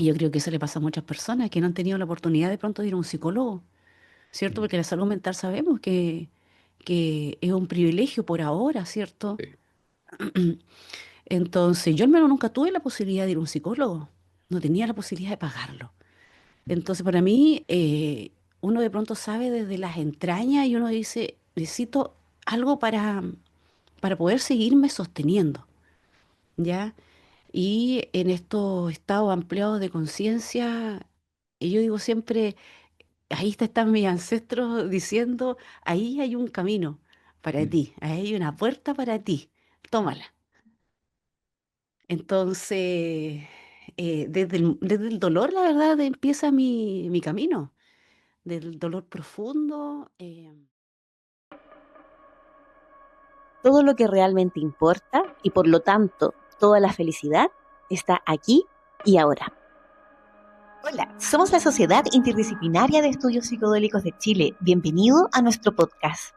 Y yo creo que eso le pasa a muchas personas que no han tenido la oportunidad de pronto de ir a un psicólogo, ¿cierto? Mm, Porque la salud mental sabemos que es un privilegio por ahora, ¿cierto? sí, Entonces, yo al menos nunca tuve la posibilidad de ir a un psicólogo, no tenía la posibilidad de pagarlo. mm, Entonces, para mí, uno de pronto sabe desde las entrañas y uno dice, necesito algo para poder seguirme sosteniendo, ¿ya? Y en estos estados ampliados de conciencia, y yo digo siempre, ahí están mis ancestros diciendo, ahí hay un camino para mm, ti, ahí hay una puerta para ti, tómala. Entonces, desde el dolor, la verdad, empieza mi camino, del dolor profundo. Todo lo que realmente importa y por lo tanto toda la felicidad está aquí y ahora. Hola, somos la Sociedad Interdisciplinaria de Estudios Psicodélicos de Chile. Bienvenido a nuestro podcast.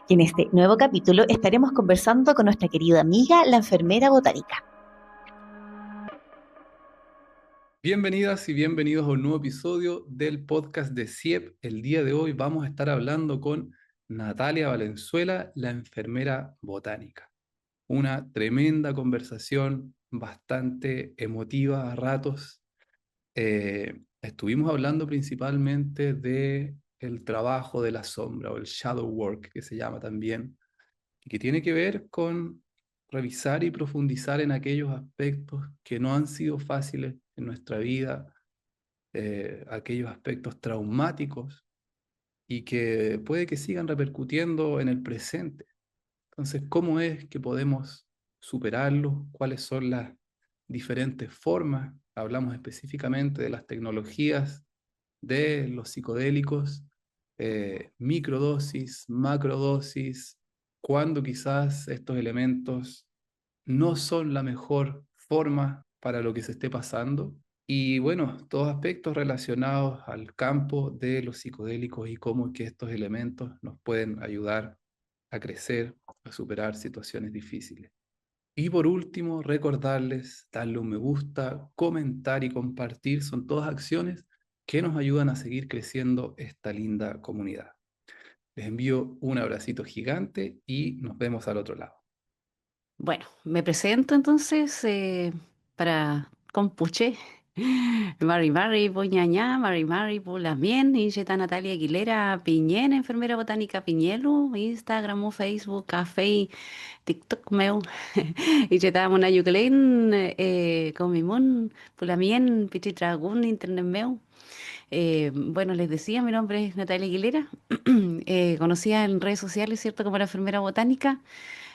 Y en este nuevo capítulo estaremos conversando con nuestra querida amiga, la enfermera botánica. Bienvenidas y bienvenidos a un nuevo episodio del podcast de CIEP. El día de hoy vamos a estar hablando con Natalia Valenzuela, la enfermera botánica. Una tremenda conversación, bastante emotiva a ratos. Estuvimos hablando principalmente de el trabajo de la sombra o el shadow work, que se llama también, y que tiene que ver con revisar y profundizar en aquellos aspectos que no han sido fáciles en nuestra vida, aquellos aspectos traumáticos y que puede que sigan repercutiendo en el presente. Entonces, ¿cómo es que podemos superarlos? ¿Cuáles son las diferentes formas? Hablamos específicamente de las tecnologías, de los psicodélicos, microdosis, macrodosis, cuando quizás estos elementos no son la mejor forma para lo que se esté pasando. Y bueno, todos aspectos relacionados al campo de los psicodélicos y cómo es que estos elementos nos pueden ayudar a crecer, a superar situaciones difíciles. Y por último, recordarles, darle un me gusta, comentar y compartir, son todas acciones que nos ayudan a seguir creciendo esta linda comunidad. Les envío un abracito gigante y nos vemos al otro lado. Bueno, me presento entonces para Compuche. Mari Mari, Poñañá, Mari Mari, Pulamien, Incheta Natalia Aguilera, Piñén, enfermera botánica Piñelu, Instagram, Facebook, Café, TikTok, meu, Incheta Mona Yuclein, Comimun, Pulamien, Pichitragun, Internet meu. Bueno, les decía, mi nombre es Natalia Aguilera, conocida en redes sociales, ¿cierto? Como la enfermera botánica.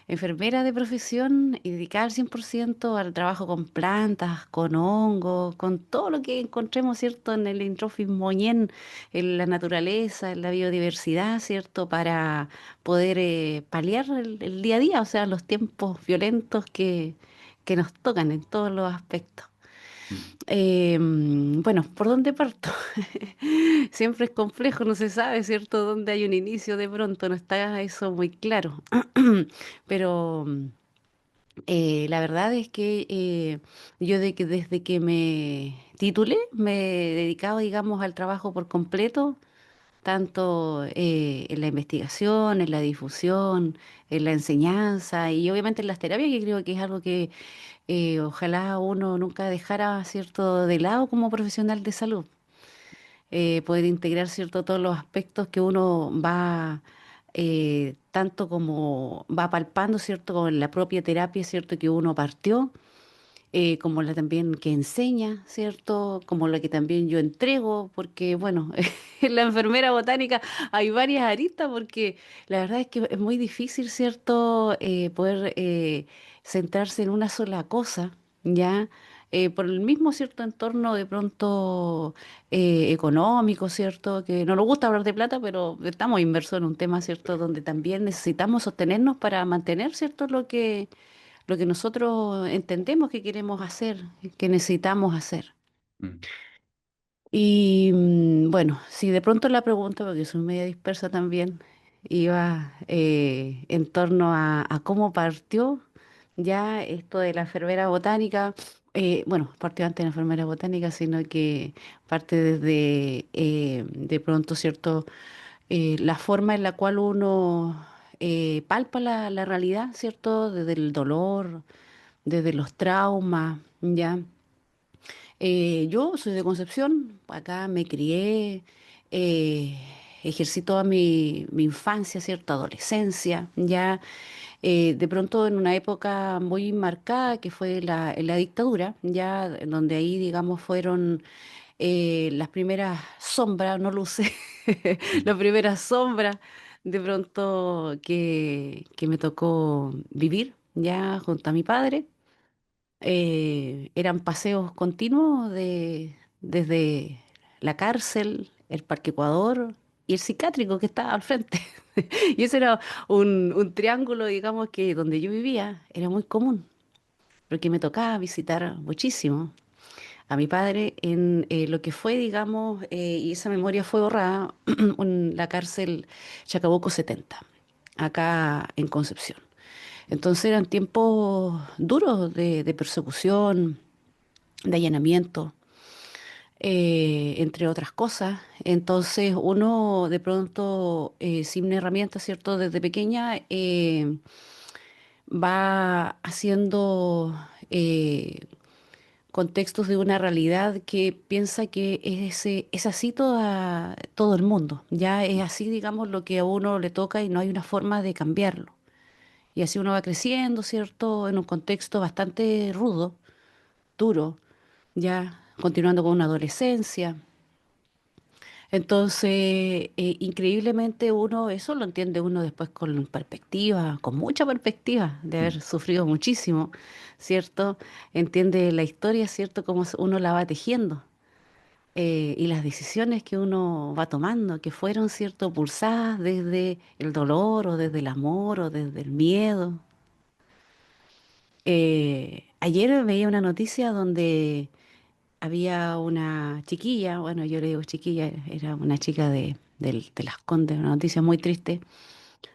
Enfermera de profesión y dedicada al 100% al trabajo con plantas, con hongos, con todo lo que encontremos, ¿cierto? En el introfis moñén, en la naturaleza, en la biodiversidad, ¿cierto? Para poder paliar el día a día, o sea, los tiempos violentos que nos tocan en todos los aspectos. Mm. Bueno, ¿por dónde parto? Siempre es complejo, no se sabe, ¿cierto? Dónde hay un inicio de pronto, no está eso muy claro. Pero la verdad es que yo desde que me titulé me he dedicado, digamos, al trabajo por completo, tanto en la investigación, en la difusión, en la enseñanza y obviamente en las terapias, que creo que es algo que ojalá uno nunca dejara, ¿cierto?, de lado como profesional de salud. Poder integrar, ¿cierto?, todos los aspectos que uno va, tanto como va palpando, ¿cierto?, con la propia terapia, ¿cierto?, que uno partió, como la también que enseña, ¿cierto?, como la que también yo entrego, porque, bueno, en la enfermera botánica hay varias aristas, porque la verdad es que es muy difícil, ¿cierto?, poder centrarse en una sola cosa, ¿ya? Por el mismo cierto entorno de pronto económico, ¿cierto? Que no nos gusta hablar de plata, pero estamos inmersos en un tema, ¿cierto? Donde también necesitamos sostenernos para mantener, ¿cierto? Lo que nosotros entendemos que queremos hacer, que necesitamos hacer. Mm. Y bueno, si de pronto la pregunta, porque soy media dispersa también, iba en torno a cómo partió ya esto de la enfermera botánica. bueno, partió antes de la enfermera botánica, sino que parte desde, de pronto, ¿cierto? La forma en la cual uno palpa la realidad, ¿cierto? Desde el dolor, desde los traumas, ¿ya? Yo soy de Concepción, acá me crié, eh, ejercí toda mi infancia, cierta adolescencia, ya de pronto en una época muy marcada que fue la dictadura, ya en donde ahí, digamos, fueron las primeras sombras, no luces, Mm. las primeras sombras de pronto que me tocó vivir ya junto a mi padre. Eran paseos continuos desde la cárcel, el Parque Ecuador y el psiquiátrico que estaba al frente. Y ese era un triángulo, digamos, que donde yo vivía era muy común, porque me tocaba visitar muchísimo a mi padre en lo que fue, digamos, y esa memoria fue borrada, en la cárcel Chacabuco 70, acá en Concepción. Entonces eran tiempos duros de persecución, de allanamiento, entre otras cosas. Entonces uno de pronto, sin herramientas, ¿cierto? Desde pequeña va haciendo contextos de una realidad que piensa que es así todo el mundo. Ya es así, digamos, lo que a uno le toca y no hay una forma de cambiarlo. Y así uno va creciendo, ¿cierto? En un contexto bastante rudo, duro, ya continuando con una adolescencia. Entonces, increíblemente uno, eso lo entiende uno después con perspectiva, con mucha perspectiva de Mm. haber sufrido muchísimo, ¿cierto? Entiende la historia, ¿cierto? Cómo uno la va tejiendo y las decisiones que uno va tomando, que fueron, ¿cierto? Pulsadas desde el dolor o desde el amor o desde el miedo. Ayer veía una noticia donde había una chiquilla, bueno, yo le digo chiquilla, era una chica de Las Condes, una noticia muy triste,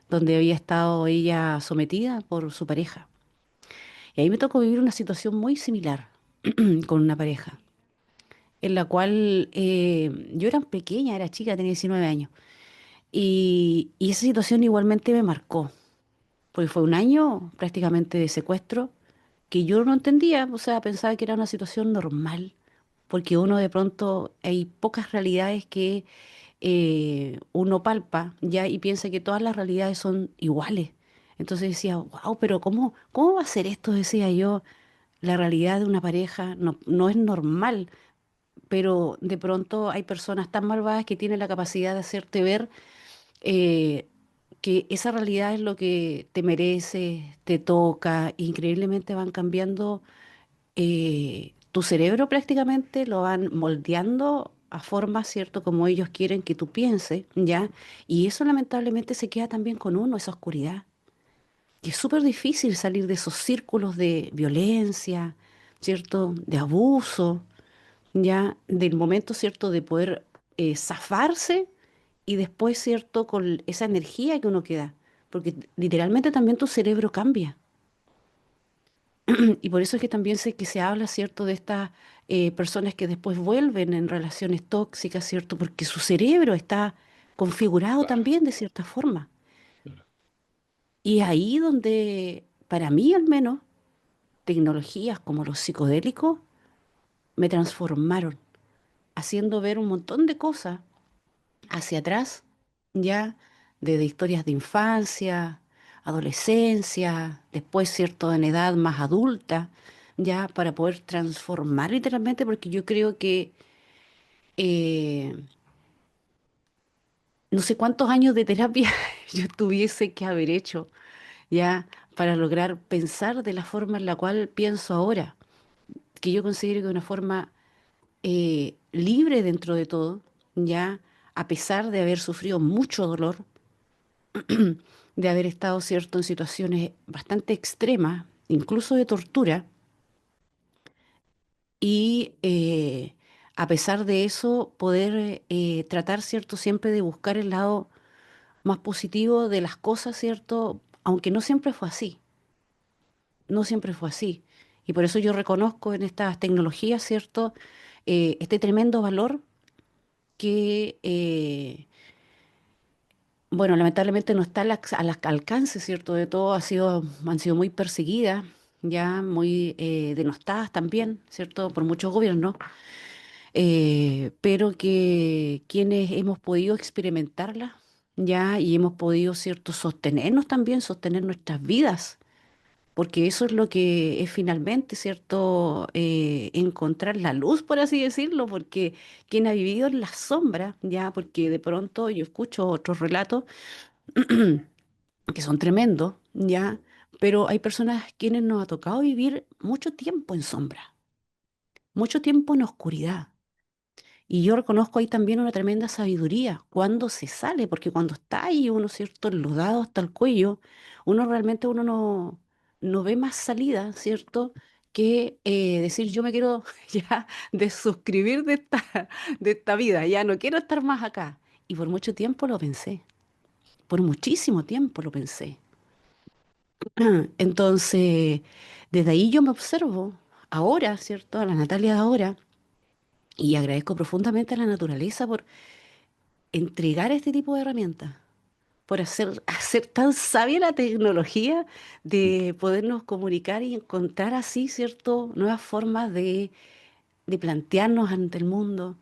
donde había estado ella sometida por su pareja. Y ahí me tocó vivir una situación muy similar con una pareja, en la cual yo era pequeña, era chica, tenía 19 años. Y esa situación igualmente me marcó, porque fue un año prácticamente de secuestro que yo no entendía, o sea, pensaba que era una situación normal, porque uno de pronto hay pocas realidades que uno palpa ya y piensa que todas las realidades son iguales. Entonces decía, wow, pero ¿cómo va a ser esto? Decía yo, la realidad de una pareja no es normal, pero de pronto hay personas tan malvadas que tienen la capacidad de hacerte ver eh, que esa realidad es lo que te merece, te toca, e increíblemente van cambiando tu cerebro prácticamente, lo van moldeando a forma, ¿cierto? Como ellos quieren que tú pienses, ¿ya? Y eso lamentablemente se queda también con uno, esa oscuridad. Y es súper difícil salir de esos círculos de violencia, ¿cierto? De abuso, ¿ya? Del momento, ¿cierto? De poder zafarse y después, ¿cierto? Con esa energía que uno queda. Porque literalmente también tu cerebro cambia. Y por eso es que también sé que se habla, ¿cierto?, de estas personas que después vuelven en relaciones tóxicas, ¿cierto? Porque su cerebro está configurado Claro, también de cierta forma. claro. Y ahí donde, para mí al menos, tecnologías como los psicodélicos me transformaron, haciendo ver un montón de cosas hacia atrás, ya desde historias de infancia, adolescencia, después, cierto, en edad más adulta, ya para poder transformar literalmente, porque yo creo que eh, no sé cuántos años de terapia yo tuviese que haber hecho, ya para lograr pensar de la forma en la cual pienso ahora, que yo considero que de una forma libre dentro de todo, ya a pesar de haber sufrido mucho dolor, de haber estado, cierto, en situaciones bastante extremas, incluso de tortura, y a pesar de eso, poder tratar, cierto, siempre de buscar el lado más positivo de las cosas, cierto, aunque no siempre fue así, no siempre fue así. Y por eso yo reconozco en estas tecnologías, ¿cierto? Este tremendo valor que, bueno, lamentablemente no está al alcance, ¿cierto? De todo, han sido muy perseguidas, ya muy denostadas también, ¿cierto? Por muchos gobiernos, pero que quienes hemos podido experimentarla, ya, y hemos podido, ¿cierto? Sostenernos también, sostener nuestras vidas, porque eso es lo que es finalmente, ¿cierto? Encontrar la luz, por así decirlo, porque quien ha vivido en la sombra, ya, porque de pronto yo escucho otros relatos que son tremendos, ya, pero hay personas quienes nos ha tocado vivir mucho tiempo en sombra, mucho tiempo en oscuridad. Y yo reconozco ahí también una tremenda sabiduría cuando se sale, porque cuando está ahí uno, ¿cierto?, enlodado hasta el cuello, uno realmente uno no ve más salida, ¿cierto?, que decir yo me quiero ya desuscribir de esta vida, ya no quiero estar más acá. Y por mucho tiempo lo pensé, por muchísimo tiempo lo pensé. Entonces, desde ahí yo me observo ahora, ¿cierto?, a la Natalia de ahora, y agradezco profundamente a la naturaleza por entregar este tipo de herramientas, por hacer tan sabia la tecnología de podernos comunicar y encontrar así, ¿cierto?, nuevas formas de plantearnos ante el mundo,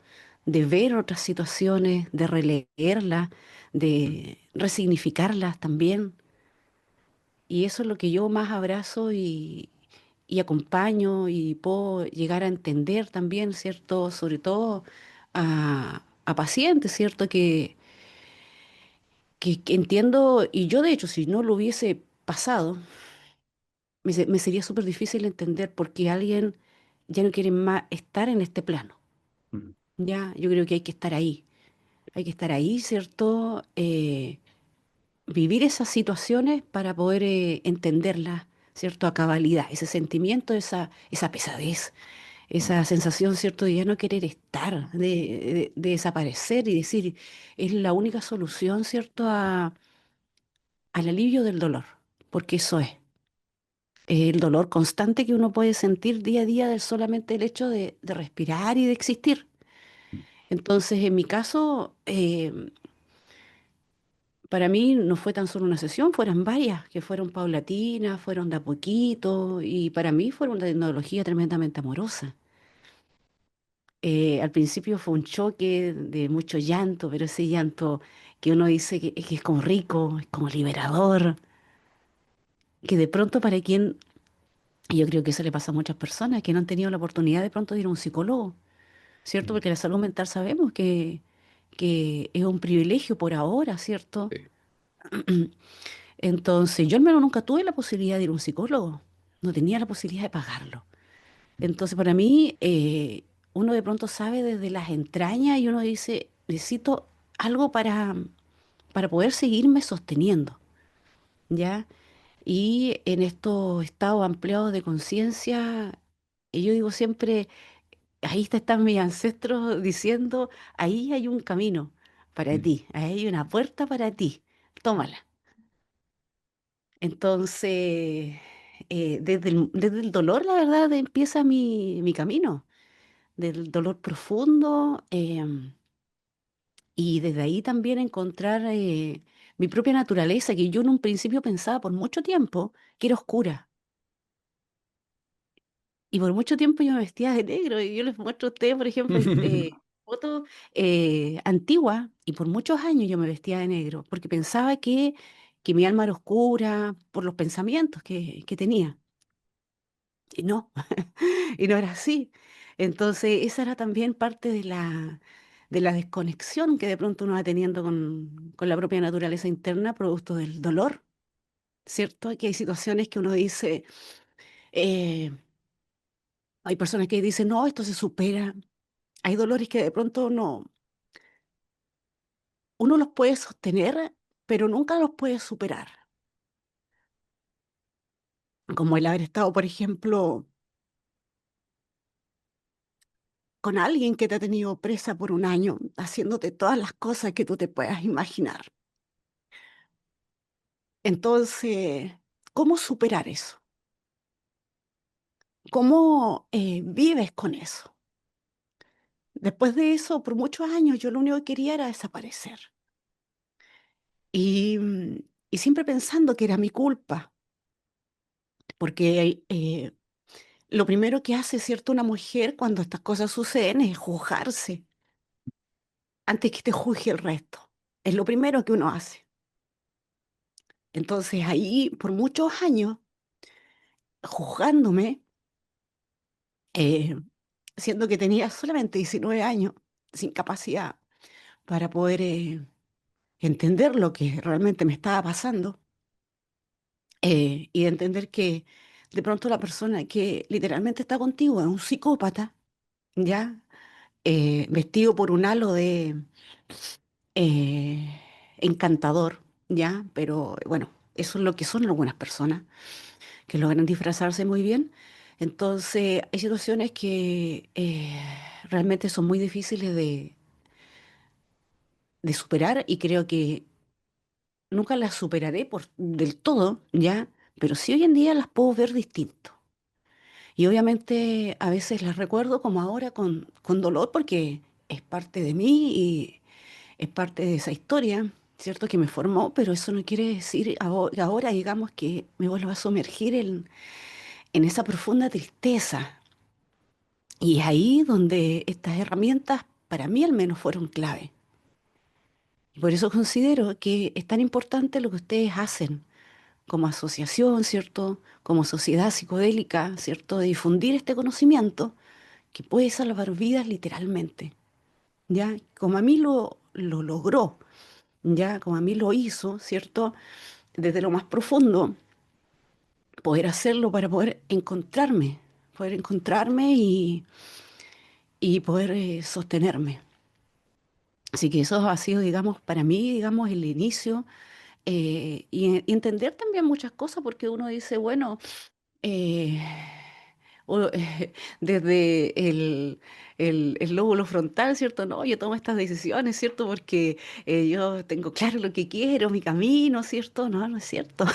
de ver otras situaciones, de releerlas, de resignificarlas también. Y eso es lo que yo más abrazo y acompaño y puedo llegar a entender también, ¿cierto? Sobre todo a pacientes, ¿cierto? Que entiendo, y yo de hecho, si no lo hubiese pasado, me sería súper difícil entender por qué alguien ya no quiere más estar en este plano. Mm, Ya, yo creo que hay que estar ahí, ¿cierto? Vivir esas situaciones para poder entenderlas, ¿cierto? A cabalidad, ese sentimiento, esa pesadez, mm, esa sensación, ¿cierto? De ya no querer estar, de desaparecer y decir, es la única solución, ¿cierto? Al alivio del dolor, porque eso es. El dolor constante que uno puede sentir día a día del solamente el hecho de respirar y de existir. mm, Entonces, en mi caso, para mí no fue tan solo una sesión, fueron varias, que fueron paulatinas, fueron de a poquito, y para mí fue una tecnología tremendamente amorosa. Al principio fue un choque de mucho llanto, pero ese llanto que uno dice que es como rico, es como liberador, que de pronto para quien, y yo creo que eso le pasa a muchas personas, que no han tenido la oportunidad de pronto de ir a un psicólogo, ¿cierto? mm. Porque la salud mental sabemos que es un privilegio por ahora, ¿cierto? Sí. Entonces, yo al menos nunca tuve la posibilidad de ir a un psicólogo, no tenía la posibilidad de pagarlo. Mm, Entonces, para mí, uno de pronto sabe desde las entrañas y uno dice, necesito algo para poder seguirme sosteniendo, ¿ya? Y en estos estados ampliados de conciencia, yo digo siempre, ahí están mis ancestros diciendo, ahí hay un camino para mm, ti, ahí hay una puerta para ti, tómala. Entonces, desde el dolor, la verdad, empieza mi camino, del dolor profundo, y desde ahí también encontrar mi propia naturaleza, que yo en un principio pensaba por mucho tiempo que era oscura. Y por mucho tiempo yo me vestía de negro, y yo les muestro a ustedes, por ejemplo, fotos antiguas, y por muchos años yo me vestía de negro, porque pensaba que mi alma era oscura por los pensamientos que tenía. Y no, y no era así. Entonces, esa era también parte de la desconexión que de pronto uno va teniendo con la propia naturaleza interna, producto del dolor, ¿cierto? Que hay situaciones que uno dice, eh, hay personas que dicen, no, esto se supera. Hay dolores que de pronto uno los puede sostener, pero nunca los puede superar. Como el haber estado, por ejemplo, con alguien que te ha tenido presa por un año, haciéndote todas las cosas que tú te puedas imaginar. Entonces, ¿cómo superar eso? ¿Cómo vives con eso? Después de eso, por muchos años, yo lo único que quería era desaparecer. Y, y siempre pensando que era mi culpa, porque lo primero que hace, ¿cierto?, una mujer cuando estas cosas suceden es juzgarse antes que te juzgue el resto. Es lo primero que uno hace. Entonces ahí, por muchos años, juzgándome, eh, siendo que tenía solamente 19 años, sin capacidad para poder entender lo que realmente me estaba pasando, y de entender que de pronto la persona que literalmente está contigo es un psicópata, ¿ya? Vestido por un halo de encantador, ¿ya? Pero bueno, eso es lo que son algunas personas, que logran disfrazarse muy bien. Entonces, hay situaciones que realmente son muy difíciles de superar y creo que nunca las superaré del todo, ¿ya? Pero sí hoy en día las puedo ver distinto. Y obviamente a veces las recuerdo como ahora con dolor porque es parte de mí y es parte de esa historia, ¿cierto? Que me formó, pero eso no quiere decir ahora, digamos, que me vuelvo a sumergir en esa profunda tristeza. Y es ahí donde estas herramientas, para mí al menos, fueron clave. Y por eso considero que es tan importante lo que ustedes hacen como asociación, ¿cierto? Como sociedad psicodélica, ¿cierto? De difundir este conocimiento que puede salvar vidas literalmente, ¿ya? Como a mí lo logró, ¿ya? Como a mí lo hizo, ¿cierto? Desde lo más profundo, poder hacerlo para poder encontrarme y poder sostenerme. Así que eso ha sido, digamos, para mí, digamos, el inicio y entender también muchas cosas porque uno dice, bueno, eh, desde el lóbulo frontal, ¿cierto? No, yo tomo estas decisiones, ¿cierto? Porque yo tengo claro lo que quiero, mi camino, ¿cierto? No, no es cierto.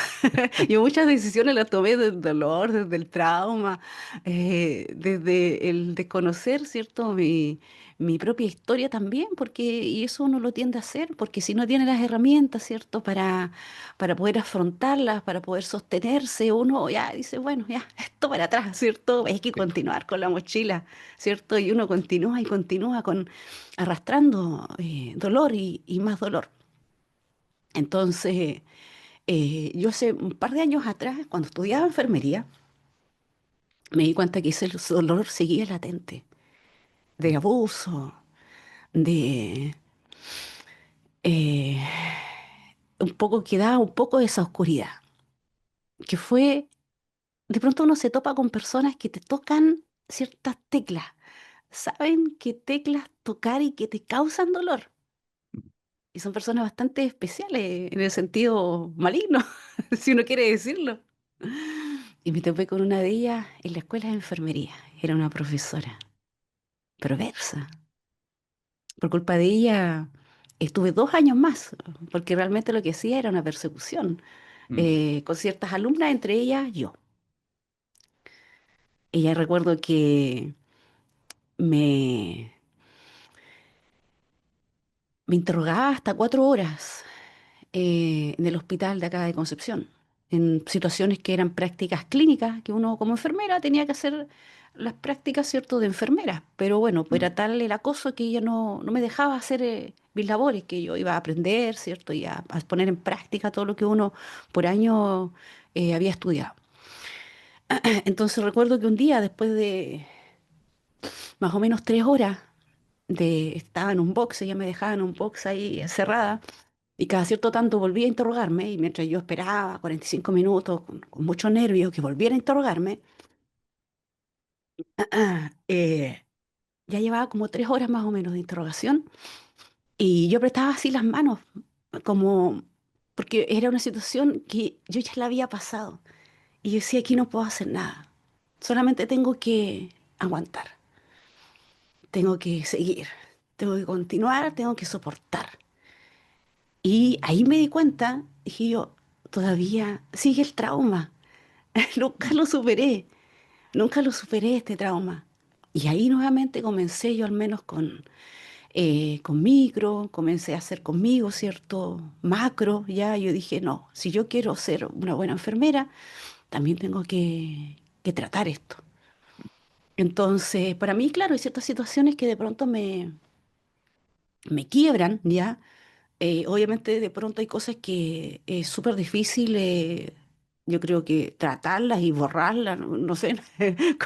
Yo muchas decisiones las tomé desde el dolor, desde el trauma, desde el desconocer, ¿cierto? Mi propia historia también, porque, y eso uno lo tiende a hacer, porque si no tiene las herramientas, ¿cierto? Para poder afrontarlas, para poder sostenerse, uno ya dice, bueno, ya, esto para atrás, ¿cierto? Hay que Sí, continuar con la mochila, ¿cierto? Y uno continúa y continúa arrastrando dolor y más dolor. Entonces, yo hace un par de años atrás, cuando estudiaba enfermería, me di cuenta que ese dolor seguía latente, de abuso, de eh, un poco que daba un poco de esa oscuridad, que fue, de pronto uno se topa con personas que te tocan ciertas teclas, saben qué teclas tocar y que te causan dolor. Y son personas bastante especiales en el sentido maligno, si uno quiere decirlo. Y me topé con una de ellas en la escuela de enfermería. Era una profesora perversa. Por culpa de ella estuve 2 años más, porque realmente lo que hacía era una persecución mm, con ciertas alumnas, entre ellas yo. Ella recuerdo que me, me interrogaba hasta 4 horas en el hospital de acá de Concepción, en situaciones que eran prácticas clínicas, que uno como enfermera tenía que hacer las prácticas, ¿cierto?, de enfermera. Pero bueno, pues mm, era tal el acoso que ella no me dejaba hacer mis labores, que yo iba a aprender, ¿cierto?, y a poner en práctica todo lo que uno por años había estudiado. Entonces recuerdo que un día, después de más o menos 3 horas, estaba en un box, ella me dejaba en un box ahí encerrada, y cada cierto tanto volvía a interrogarme, y mientras yo esperaba 45 minutos con mucho nervio que volviera a interrogarme, eh, ya llevaba como 3 horas más o menos de interrogación, y yo apretaba así las manos, como, porque era una situación que yo ya la había pasado, y yo decía, aquí no puedo hacer nada, solamente tengo que aguantar, tengo que seguir, tengo que continuar, tengo que soportar. Y ahí me di cuenta, dije yo, todavía sigue el trauma, nunca mm, lo superé. nunca lo superé este trauma. Y ahí nuevamente comencé yo al menos con micro, comencé a hacer conmigo, ¿cierto? Macro, ya yo dije, no, si yo quiero ser una buena enfermera, también tengo que tratar esto. Entonces, para mí, claro, hay ciertas situaciones que de pronto me quiebran, ¿ya? Obviamente, de pronto hay cosas que es súper difícil, yo creo que tratarlas y borrarlas, no, no sé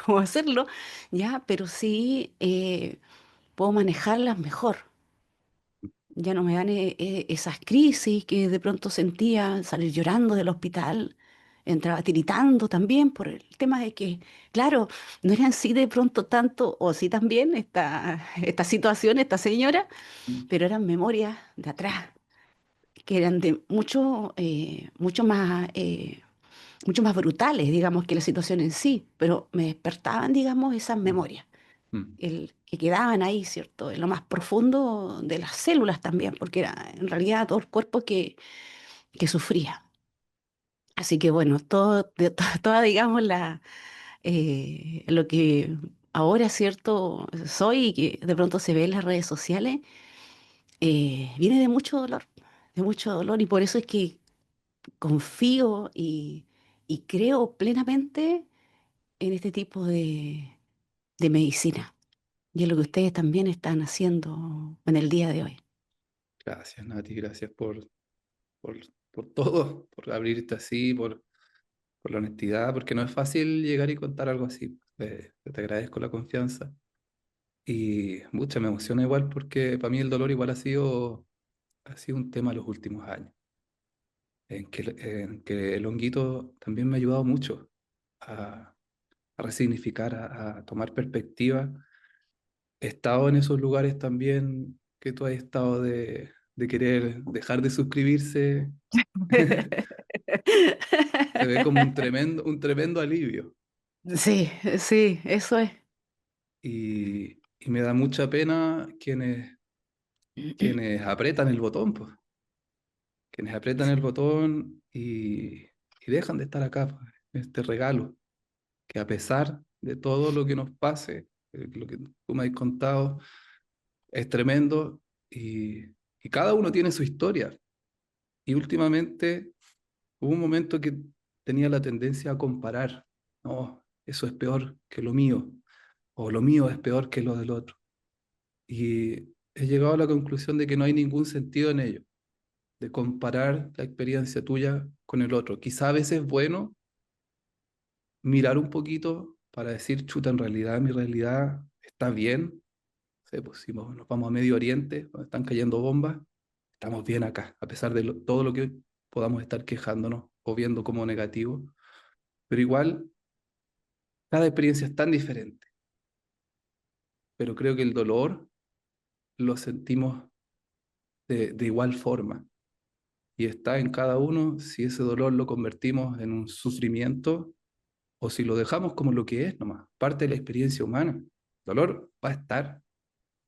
cómo hacerlo, ¿ya? Pero sí puedo manejarlas mejor. Ya no me dan esas crisis que de pronto sentía, salir llorando del hospital, entraba tiritando también por el tema de que, claro, no era en sí de pronto tanto, o sí también, esta situación, esta señora, pero eran memorias de atrás, que eran de mucho más brutales, digamos, que la situación en sí, pero me despertaban, digamos, esas Mm, memorias mm, que quedaban ahí, ¿cierto? En lo más profundo de las células también, porque era en realidad todo el cuerpo que sufría. Así que bueno, toda, digamos, lo que ahora, ¿cierto? Soy y que de pronto se ve en las redes sociales, viene de mucho dolor, y por eso es que confío y creo plenamente en este tipo de medicina. Y es lo que ustedes también están haciendo en el día de hoy. Gracias, Nati, gracias por, por todo, por abrirte así, por la honestidad, porque no es fácil llegar y contar algo así. Te agradezco la confianza. Y mucha me emociona igual porque para mí el dolor igual ha sido un tema los últimos años, en que el honguito también me ha ayudado mucho a resignificar, a tomar perspectiva. He estado en esos lugares también que tú has estado de querer dejar de suscribirse. Se ve como un tremendo alivio. Sí, sí, eso es. Y me da mucha pena quienes aprietan el botón, pues, quienes aprietan el botón y dejan de estar acá, pues, este regalo, que a pesar de todo lo que nos pase, lo que tú me has contado, es tremendo y cada uno tiene su historia. Y últimamente hubo un momento que tenía la tendencia a comparar, no, eso es peor que lo mío, o lo mío es peor que lo del otro. Y he llegado a la conclusión de que no hay ningún sentido en ello, de comparar la experiencia tuya con el otro. Quizá a veces es bueno mirar un poquito para decir, chuta, en realidad mi realidad está bien. No sé, pues si nos vamos a Medio Oriente, donde están cayendo bombas, estamos bien acá, a pesar de todo lo que podamos estar quejándonos o viendo como negativo. Pero igual, cada experiencia es tan diferente. Pero creo que el dolor lo sentimos de igual forma. Y está en cada uno si ese dolor lo convertimos en un sufrimiento o si lo dejamos como lo que es nomás, parte de la experiencia humana. El dolor va a estar,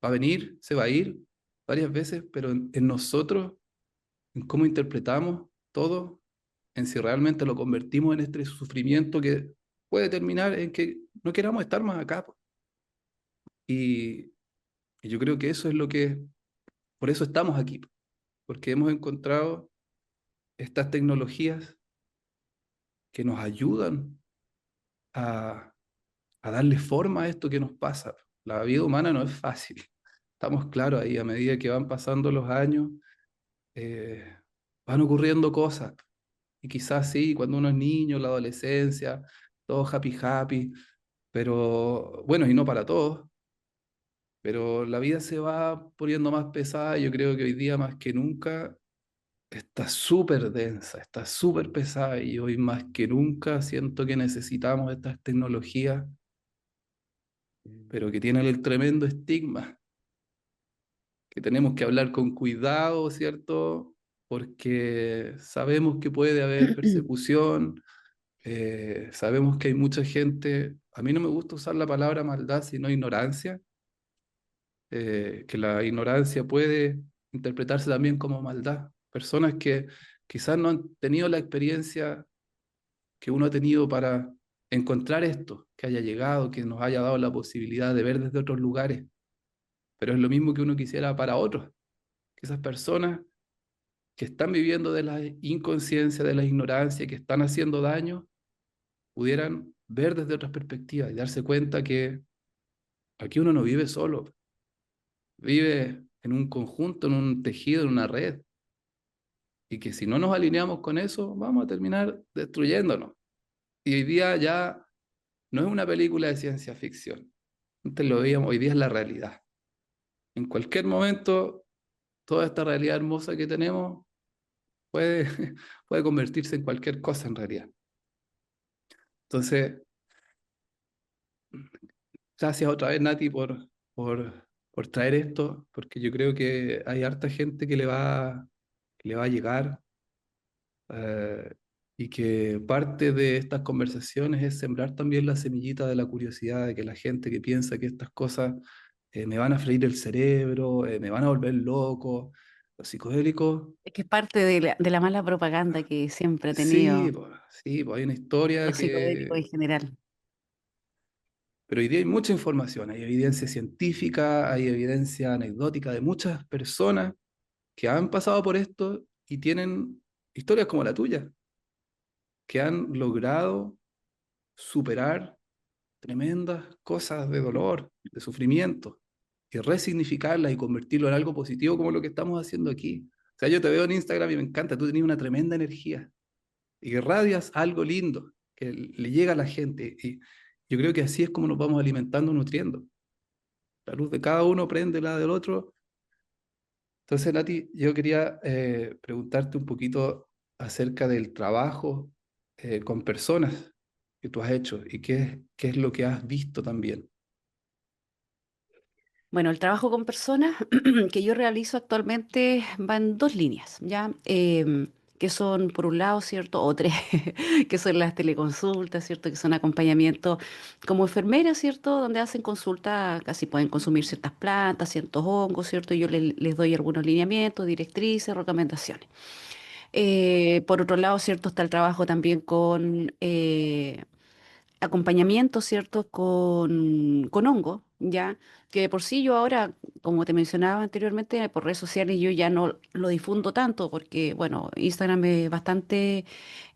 va a venir, se va a ir varias veces, pero en nosotros, en cómo interpretamos todo, en si realmente lo convertimos en este sufrimiento que puede terminar en que no queramos estar más acá, po. Y, y yo creo que eso es lo que, por eso estamos aquí, po, porque hemos encontrado estas tecnologías que nos ayudan a, a darle forma a esto que nos pasa. La vida humana no es fácil. Estamos claros ahí, a medida que van pasando los años, eh, van ocurriendo cosas. Y quizás sí, cuando uno es niño, la adolescencia, todo happy happy, pero bueno, y no para todos, pero la vida se va poniendo más pesada. Yo creo que hoy día más que nunca está súper densa, está súper pesada y hoy más que nunca siento que necesitamos estas tecnologías, pero que tienen el tremendo estigma, que tenemos que hablar con cuidado, ¿cierto? Porque sabemos que puede haber persecución, sabemos que hay mucha gente, a mí no me gusta usar la palabra maldad, sino ignorancia, que la ignorancia puede interpretarse también como maldad. Personas que quizás no han tenido la experiencia que uno ha tenido para encontrar esto, que haya llegado, que nos haya dado la posibilidad de ver desde otros lugares, pero es lo mismo que uno quisiera para otros, que esas personas que están viviendo de la inconsciencia, de la ignorancia, que están haciendo daño, pudieran ver desde otras perspectivas y darse cuenta que aquí uno no vive solo, vive en un conjunto, en un tejido, en una red, y que si no nos alineamos con eso, vamos a terminar destruyéndonos. Y hoy día ya no es una película de ciencia ficción, antes lo veíamos, hoy día es la realidad. En cualquier momento, toda esta realidad hermosa que tenemos puede, puede convertirse en cualquier cosa en realidad. Entonces, gracias otra vez, Nati, por traer esto, porque yo creo que hay harta gente que le va a llegar, eh, y que parte de estas conversaciones es sembrar también la semillita de la curiosidad, de que la gente que piensa que estas cosas me van a freír el cerebro, me van a volver loco, los psicodélicos. Es que es parte de la mala propaganda que siempre ha tenido Sí, pues hay una historia los psicodélicos que... en general. Pero hoy día hay mucha información, hay evidencia científica, hay evidencia anecdótica de muchas personas que han pasado por esto y tienen historias como la tuya, que han logrado superar tremendas cosas de dolor, de sufrimiento, y resignificarlas y convertirlo en algo positivo como lo que estamos haciendo aquí. O sea, yo te veo en Instagram y me encanta, tú tienes una tremenda energía y que irradias algo lindo que le llega a la gente. Y yo creo que así es como nos vamos alimentando, nutriendo. La luz de cada uno prende la del otro. Entonces, Nati, yo quería preguntarte un poquito acerca del trabajo con personas que tú has hecho y qué es lo que has visto también. Bueno, el trabajo con personas que yo realizo actualmente va en dos líneas, ¿ya? Que son, por un lado, ¿cierto? O tres, que son las teleconsultas, ¿cierto? Que son acompañamientos como enfermeras, ¿cierto? Donde hacen consulta, casi pueden consumir ciertas plantas, ciertos hongos, ¿cierto? Y yo les doy algunos lineamientos, directrices, recomendaciones. Por otro lado, ¿cierto? Está el trabajo también con acompañamiento, ¿cierto? Con hongo, ¿ya? Que de por sí yo ahora, como te mencionaba anteriormente, por redes sociales yo ya no lo difundo tanto porque, bueno, Instagram es bastante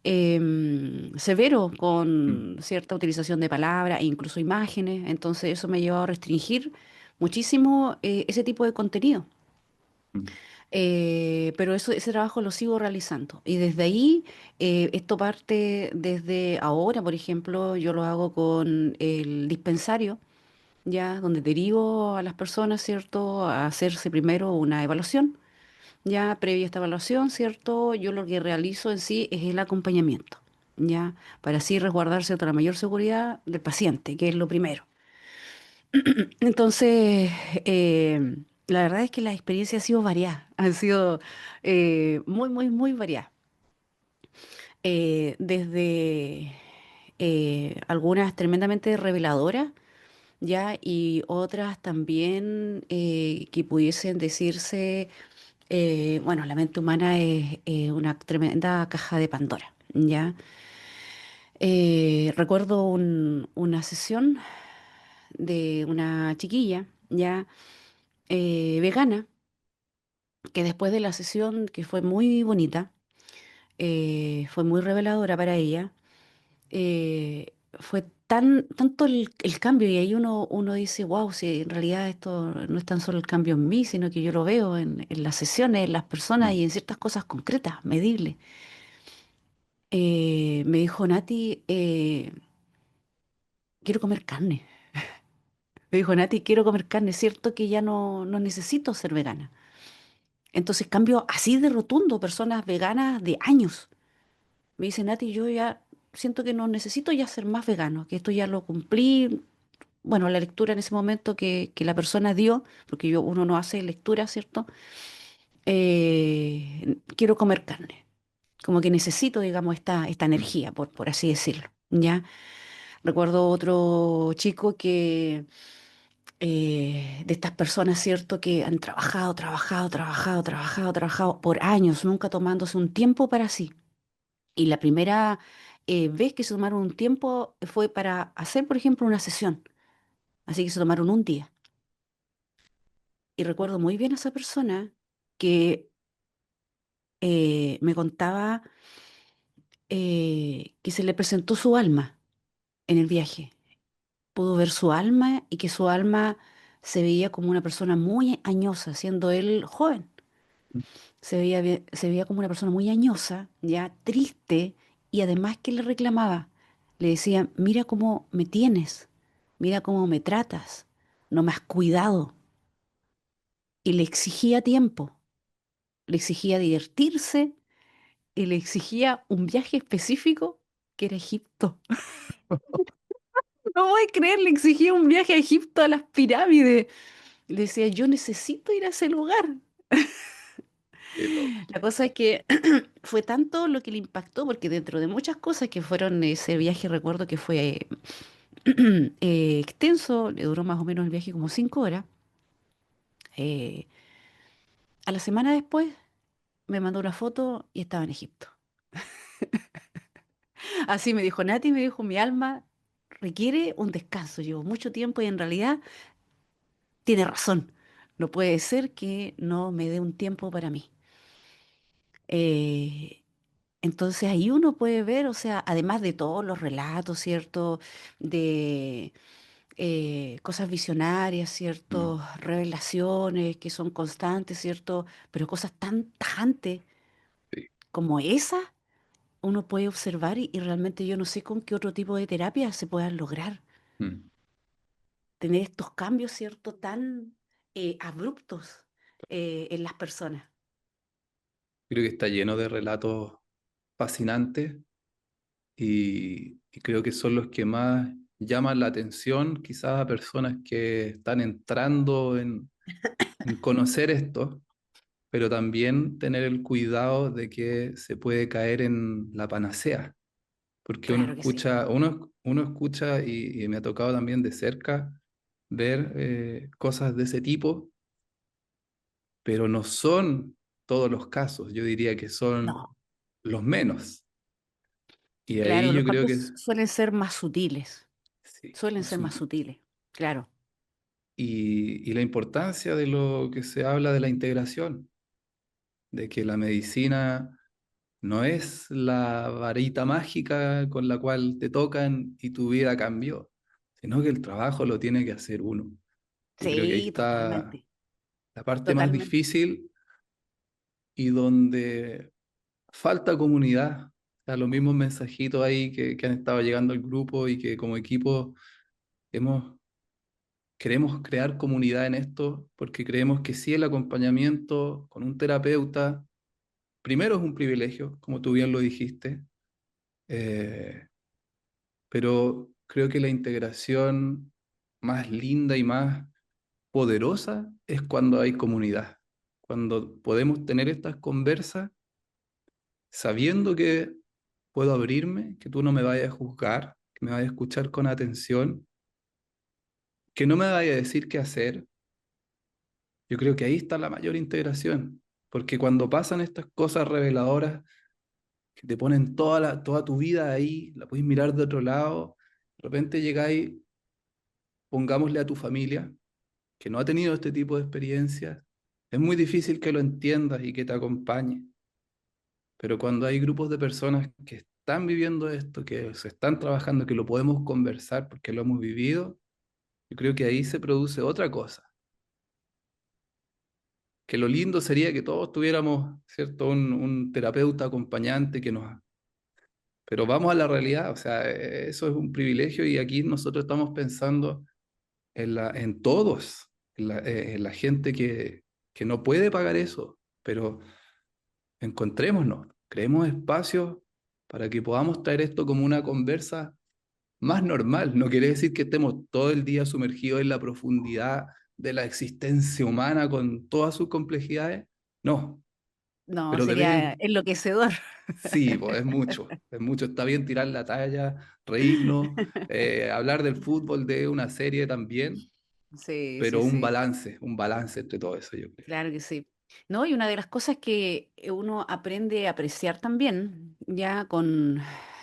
severo Mm, con cierta utilización de palabras e incluso imágenes, entonces eso me ha llevado a restringir muchísimo ese tipo de contenido. mm, Pero ese trabajo lo sigo realizando. Y desde ahí, esto parte desde ahora, por ejemplo, yo lo hago con el dispensario, ya, donde derivo a las personas, ¿cierto?, a hacerse primero una evaluación. Ya previa a esta evaluación, ¿cierto? Yo lo que realizo en sí es el acompañamiento, ya, para así resguardar, ¿cierto?, la mayor seguridad del paciente, que es lo primero. Entonces, la verdad es que la experiencia ha sido variada, han sido muy, muy, muy variadas. Desde algunas tremendamente reveladoras, ya, y otras también que pudiesen decirse, bueno, la mente humana es una tremenda caja de Pandora, ya. Recuerdo una sesión de una chiquilla, ya, vegana, que después de la sesión, que fue muy bonita, fue muy reveladora para ella, fue tanto el cambio, y ahí uno dice, wow, si en realidad esto no es tan solo el cambio en mí, sino que yo lo veo en las sesiones, en las personas mm, y en ciertas cosas concretas, medibles. Me dijo, Nati, quiero comer carne. Me dijo, Nati, quiero comer carne, es cierto que ya no necesito ser vegana. Entonces cambio así de rotundo, personas veganas de años. Me dice, Nati, yo ya siento que no necesito ya ser más vegano, que esto ya lo cumplí. Bueno, la lectura en ese momento que la persona dio, porque uno no hace lectura, ¿cierto? Quiero comer carne. Como que necesito, digamos, esta mm, energía, por así decirlo. ¿Ya? Recuerdo otro chico que, de estas personas, ¿cierto? Que han trabajado, trabajado, trabajado, trabajado, trabajado por años, nunca tomándose un tiempo para sí. Y la primera ves que se tomaron un tiempo, fue para hacer, por ejemplo, una sesión. Así que se tomaron un día. Y recuerdo muy bien a esa persona que me contaba que se le presentó su alma en el viaje. Pudo ver su alma y que su alma se veía como una persona muy añosa, siendo él joven. Se veía como una persona muy añosa, ya triste, y además que le reclamaba. Le decía, mira cómo me tienes, mira cómo me tratas, no me has cuidado. Y le exigía tiempo, le exigía divertirse y le exigía un viaje específico que era Egipto. No voy a creer, le exigía un viaje a Egipto, a las pirámides. Le decía, yo necesito ir a ese lugar. Qué loco. La cosa es que fue tanto lo que le impactó, porque dentro de muchas cosas que fueron ese viaje, recuerdo que fue extenso, le duró más o menos el viaje como 5 horas. eh, a la semana después me mandó una foto y estaba en Egipto. Así me dijo Nati, me dijo, mi alma requiere un descanso, llevo mucho tiempo y en realidad tiene razón. No puede ser que no me dé un tiempo para mí. Eh, entonces ahí uno puede ver, o sea, además de todos los relatos, ¿cierto? De cosas visionarias, Mm, ¿cierto? Revelaciones que son constantes, ¿cierto? Pero cosas tan tajantes sí. como esa, uno puede observar y realmente yo no sé con qué otro tipo de terapia se puedan lograr. Mm. Tener estos cambios, ¿cierto? Tan abruptos en las personas. Creo que está lleno de relatos fascinantes y creo que son los que más llaman la atención quizás a personas que están entrando en conocer esto, pero también tener el cuidado de que se puede caer en la panacea, porque Claro que sí. uno escucha y me ha tocado también de cerca ver cosas de ese tipo, pero no son todos los casos, yo diría que son No, los menos. Y ahí claro, yo los creo cambios que suelen ser más sutiles. sí, Suelen más ser más sutil. sutiles. Claro. Y la importancia de lo que se habla de la integración, de que la medicina no es la varita mágica con la cual te tocan y tu vida cambió, sino que el trabajo lo tiene que hacer uno. Yo creo que ahí Sí, está totalmente. la parte más Totalmente. difícil y donde falta comunidad. O sea, los mismos mensajitos ahí que han estado llegando al grupo y que como equipo hemos, queremos crear comunidad en esto porque creemos que sí el acompañamiento con un terapeuta, primero es un privilegio, como tú bien lo dijiste, eh, pero creo que la integración más linda y más poderosa es cuando hay comunidad, cuando podemos tener estas conversas sabiendo que puedo abrirme, que tú no me vayas a juzgar, que me vayas a escuchar con atención, que no me vayas a decir qué hacer. Yo creo que ahí está la mayor integración, porque cuando pasan estas cosas reveladoras que te ponen toda tu vida ahí, la puedes mirar de otro lado, de repente llegáis, pongámosle a tu familia, que no ha tenido este tipo de experiencias, es muy difícil que lo entiendas y que te acompañe. Pero cuando hay grupos de personas que están viviendo esto, que se están trabajando, que lo podemos conversar porque lo hemos vivido, yo creo que ahí se produce otra cosa. Que lo lindo sería que todos tuviéramos, ¿cierto? Un terapeuta acompañante que nos... Pero vamos a la realidad, o sea, eso es un privilegio y aquí nosotros estamos pensando en todos, en la gente que no puede pagar eso, pero encontrémonos, creemos espacios para que podamos traer esto como una conversa más normal. No quiere decir que estemos todo el día sumergidos en la profundidad de la existencia humana con todas sus complejidades. No, No, pero de vez sería en... enloquecedor. Sí, pues es mucho. Está bien tirar la talla, reírnos, hablar del fútbol, de una serie también, Sí, pero sí, sí. un balance entre todo eso, yo creo. Claro que sí. No, y una de las cosas que uno aprende a apreciar también, ya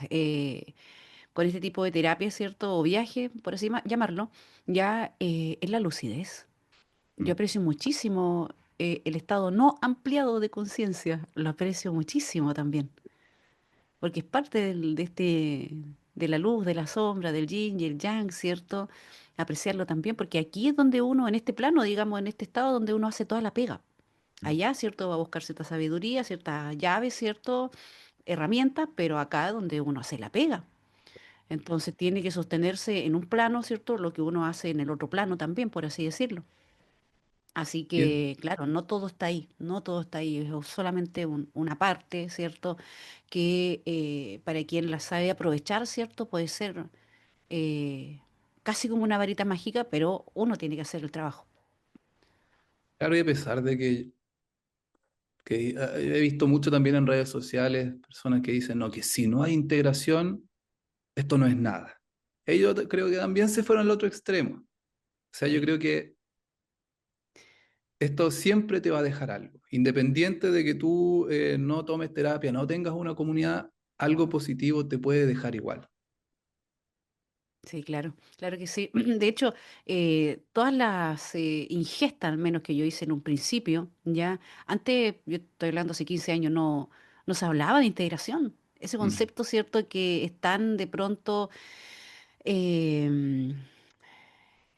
eh, con este tipo de terapia, ¿cierto? O viaje, por así llamarlo, ya es la lucidez. Yo Mm. aprecio muchísimo el estado no ampliado de conciencia, lo aprecio muchísimo también, porque es parte de la luz, de la sombra, del yin y el yang, ¿cierto? Apreciarlo también, porque aquí es donde uno, en este plano, digamos, en este estado, donde uno hace toda la pega. Mm. Allá, ¿cierto? Va a buscar cierta sabiduría, ciertas llaves, ¿cierto? Herramientas, pero acá es donde uno hace la pega. Entonces tiene que sostenerse en un plano, ¿cierto? Lo que uno hace en el otro plano también, por así decirlo. Así Bien. que, claro, no todo está ahí, no todo está ahí, es solamente una parte, ¿cierto? Que para quien la sabe aprovechar, ¿cierto? Puede ser eh, casi como una varita mágica, pero uno tiene que hacer el trabajo. Claro, y a pesar de que he visto mucho también en redes sociales personas que dicen, no, que si no hay integración, esto no es nada. Ellos creo que también se fueron al otro extremo. O sea, yo creo que esto siempre te va a dejar algo. Independiente de que tú no tomes terapia, no tengas una comunidad, algo positivo te puede dejar igual. Sí, claro, claro que sí. De hecho, todas las ingestas, al menos que yo hice en un principio, ya, antes, yo estoy hablando hace 15 años, no se hablaba de integración. Ese Mm. concepto, ¿cierto?, que están de pronto em,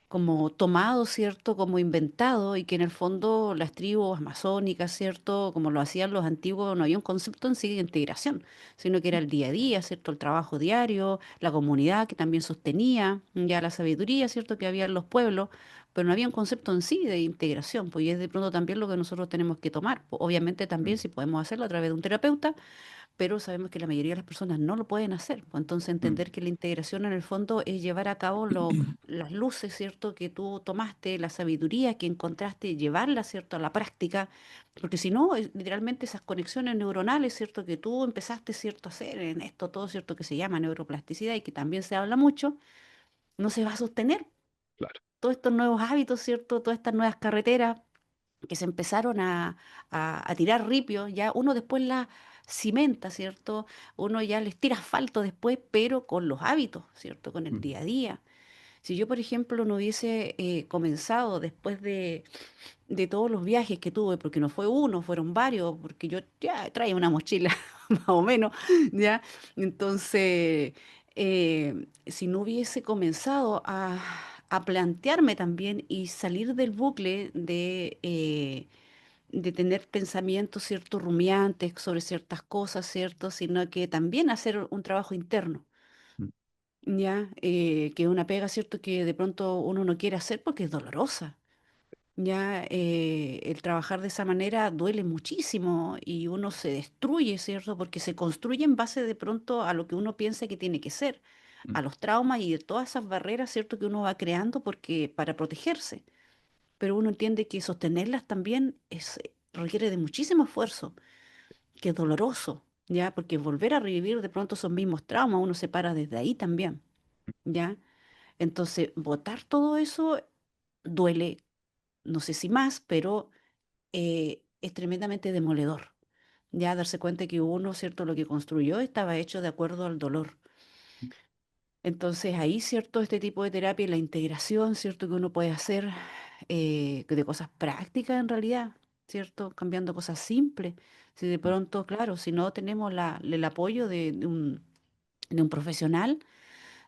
como tomado, ¿cierto?, como inventado y que en el fondo las tribus amazónicas, ¿cierto?, como lo hacían los antiguos, no había un concepto en sí de integración, sino que era el día a día, ¿cierto?, el trabajo diario, la comunidad que también sostenía ya la sabiduría, ¿cierto?, que había en los pueblos, pero no había un concepto en sí de integración, pues y es de pronto también lo que nosotros tenemos que tomar. Obviamente también Mm. si podemos hacerlo a través de un terapeuta, pero sabemos que la mayoría de las personas no lo pueden hacer. Pues entonces Mm. entender que la integración en el fondo es llevar a cabo las luces, ¿cierto?, que tú tomaste, la sabiduría que encontraste, llevarla, ¿cierto?, a la práctica, porque si no, literalmente esas conexiones neuronales, ¿cierto?, que tú empezaste, ¿cierto?, a hacer en esto todo, ¿cierto?, que se llama neuroplasticidad y que también se habla mucho, no se va a sostener. Claro. Todos estos nuevos hábitos, ¿cierto?, todas estas nuevas carreteras que se empezaron a tirar ripio, ya uno después la cimenta, ¿cierto? Uno ya les tira asfalto después, pero con los hábitos, ¿cierto? Con el Mm. día a día. Si yo, por ejemplo, no hubiese comenzado después de todos los viajes que tuve, porque no fue uno, fueron varios, porque yo ya traía una mochila más o menos, ¿ya? Entonces, si no hubiese comenzado a plantearme también y salir del bucle de tener pensamientos, ¿cierto?, rumiantes sobre ciertas cosas, ¿cierto?, sino que también hacer un trabajo interno. Mm. Ya, que es una pega, ¿cierto? Que de pronto uno no quiere hacer porque es dolorosa. Ya, el trabajar de esa manera duele muchísimo y uno se destruye, ¿cierto? Porque se construye en base de pronto a lo que uno piensa que tiene que ser, Mm. a los traumas y de todas esas barreras, ¿cierto? Que uno va creando porque para protegerse. Pero uno entiende que sostenerlas también requiere de muchísimo esfuerzo, que es doloroso, ¿ya? Porque volver a revivir de pronto esos mismos traumas, uno se para desde ahí también, ¿ya? Entonces, botar todo eso duele, no sé si más, pero es tremendamente demoledor. Ya darse cuenta que uno, ¿cierto? Lo que construyó estaba hecho de acuerdo al dolor. Entonces ahí, ¿cierto? Este tipo de terapia, la integración, ¿cierto? Que uno puede hacer que de cosas prácticas en realidad, ¿cierto? Cambiando cosas simples. Si de Mm. pronto, claro, si no tenemos el apoyo de un profesional,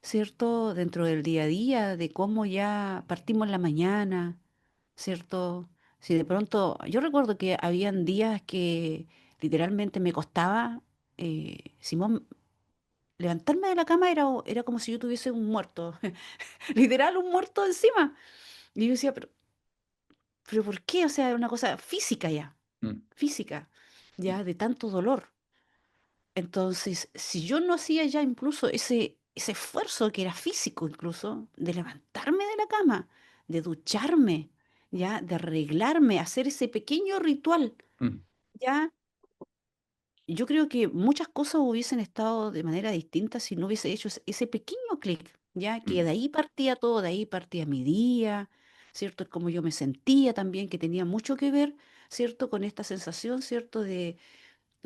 ¿cierto? Dentro del día a día, de cómo ya partimos en la mañana, ¿cierto? Si de pronto, yo recuerdo que habían días que literalmente me costaba, Simón, levantarme de la cama era como si yo tuviese un muerto, literal un muerto encima. Y yo decía, pero ¿por qué? O sea, era una cosa física ya, Mm. física, ya de tanto dolor. Entonces, si yo no hacía ya incluso ese esfuerzo que era físico incluso, de levantarme de la cama, de ducharme, ya, de arreglarme, hacer ese pequeño ritual, Mm. ya, yo creo que muchas cosas hubiesen estado de manera distinta si no hubiese hecho ese pequeño clic, ya, que Mm. de ahí partía todo, de ahí partía mi día, ¿cierto? Es como yo me sentía también, que tenía mucho que ver, ¿cierto? Con esta sensación, ¿cierto?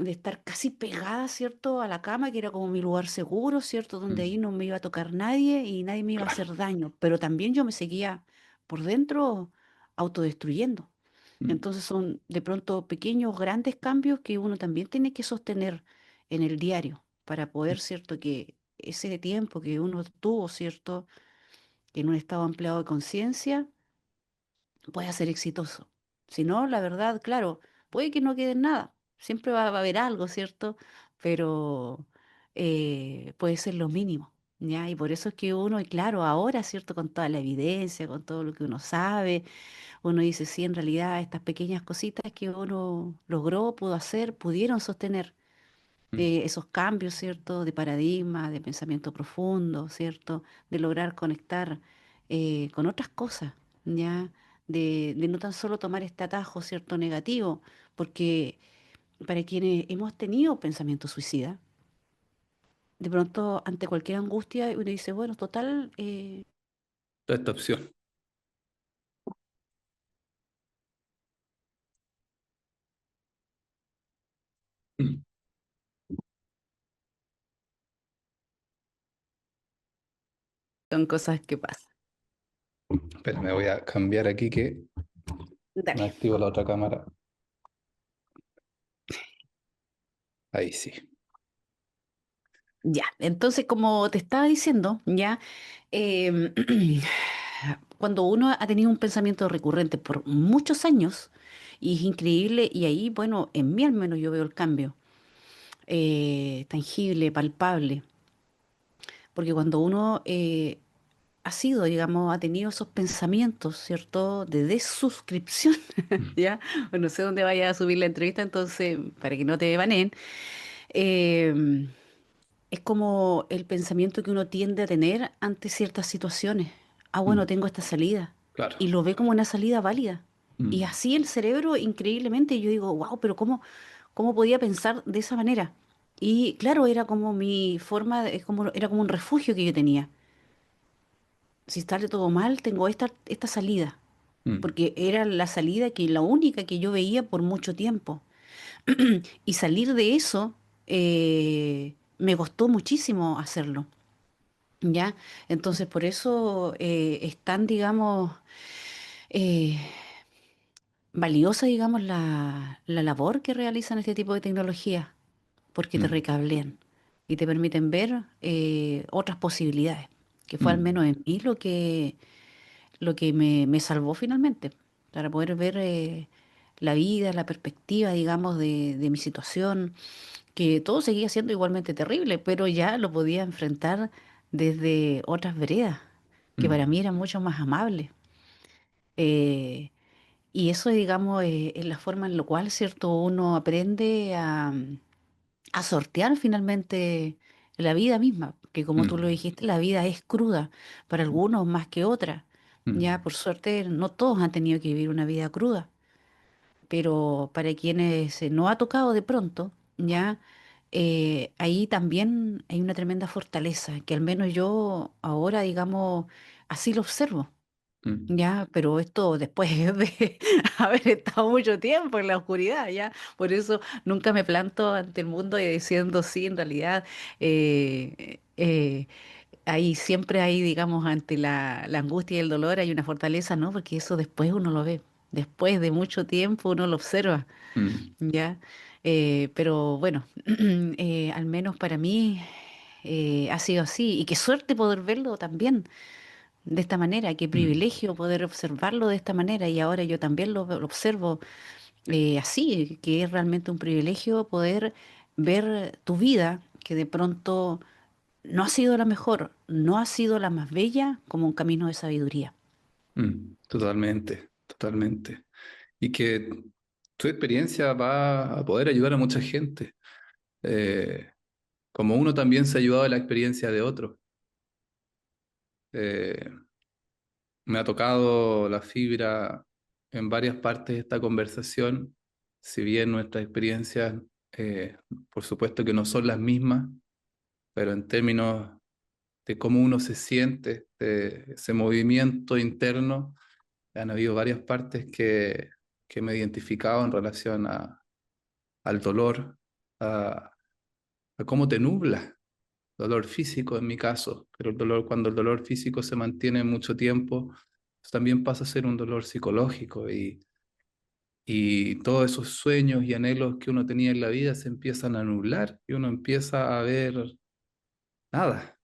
de estar casi pegada, ¿cierto?, a la cama, que era como mi lugar seguro, ¿cierto?, donde ahí mm, no me iba a tocar nadie y nadie me iba a claro. hacer daño, pero también yo me seguía por dentro autodestruyendo. Mm, Entonces son de pronto pequeños, grandes cambios que uno también tiene que sostener en el diario para poder, ¿cierto?, que ese tiempo que uno tuvo, ¿cierto?, en un estado ampliado de conciencia, pueda ser exitoso. Si no, la verdad, claro, puede que no quede en nada. Siempre va a haber algo, ¿cierto? Pero puede ser lo mínimo, ¿ya? Y por eso es que uno, y claro, ahora, ¿cierto? Con toda la evidencia, con todo lo que uno sabe, uno dice, sí, en realidad estas pequeñas cositas que uno logró, pudo hacer, pudieron sostener mm, esos cambios, ¿cierto? De paradigma, de pensamiento profundo, ¿cierto? De lograr conectar con otras cosas, ¿ya? De no tan solo tomar este atajo, ¿cierto? Negativo, porque para quienes hemos tenido pensamiento suicida, de pronto ante cualquier angustia uno dice, bueno, total, toda esta opción. Mm. son cosas que pasan. Espera, me voy a cambiar aquí que me Dale. activo la otra cámara. Ahí sí. Ya, entonces como te estaba diciendo, ya, em, cuando uno ha tenido un pensamiento recurrente por muchos años, y es increíble, y ahí, bueno, en mí al menos yo veo el cambio, tangible, palpable, porque cuando uno ha sido, digamos, ha tenido esos pensamientos, ¿cierto?, de desuscripción, Mm, ¿ya? Bueno, no sé dónde vaya a subir la entrevista, entonces, para que no te baneen, em, es como el pensamiento que uno tiende a tener ante ciertas situaciones. Ah, bueno, mm, tengo esta salida. claro. Y lo ve como una salida válida. Y Mm, así el cerebro, increíblemente, yo digo, wow, pero ¿cómo podía pensar de esa manera? Y claro, era como mi forma, era como un refugio que yo tenía. Si sale todo mal, tengo esta salida. mm, Porque era la salida que la única que yo veía por mucho tiempo. Y salir de eso me costó muchísimo hacerlo. ¿Ya? Entonces, por eso es tan, digamos, eh, valiosa, digamos, la labor que realizan este tipo de tecnologías, porque te mm, recablean y te permiten ver otras posibilidades, que fue al mm, menos en mí lo que me salvó finalmente, para poder ver la vida, la perspectiva, digamos, de mi situación, que todo seguía siendo igualmente terrible, pero ya lo podía enfrentar desde otras veredas, que para mm, mí eran mucho más amables. Eh, y eso, digamos, es la forma en la cual, ¿cierto?, uno aprende a sortear finalmente la vida misma, que como tú lo mm, dijiste, la vida es cruda, para algunos más que otra. Ya, mm, por suerte, no todos han tenido que vivir una vida cruda, pero para quienes no ha tocado de pronto, ya, ahí también hay una tremenda fortaleza, que al menos yo ahora, digamos, así lo observo. mm, Ya, pero esto después de haber estado mucho tiempo en la oscuridad, ya. Por eso nunca me planto ante el mundo y diciendo sí, en realidad, ahí siempre hay, digamos, ante la angustia y el dolor hay una fortaleza, ¿no? Porque eso después uno lo ve. Después de mucho tiempo uno lo observa, mm, ¿ya? Pero bueno, al menos para mí ha sido así. Y qué suerte poder verlo también de esta manera, qué mm, privilegio poder observarlo de esta manera. Y ahora yo también lo observo así, que es realmente un privilegio poder ver tu vida, que de pronto no ha sido la mejor, no ha sido la más bella, como un camino de sabiduría. totalmente, totalmente. Y que tu experiencia va a poder ayudar a mucha gente, eh, como uno también se ha ayudado de la experiencia de otros. Eh, Me ha tocado la fibra en varias partes de esta conversación, si bien nuestras experiencias, eh, por supuesto que no son las mismas, pero en términos de cómo uno se siente, de ese movimiento interno, han habido varias partes que me he identificado en relación al dolor, a, a cómo te nubla. Dolor físico en mi caso, pero cuando el dolor físico se mantiene mucho tiempo, pues también pasa a ser un dolor psicológico y todos esos sueños y anhelos que uno tenía en la vida se empiezan a nublar y uno empieza a ver nada.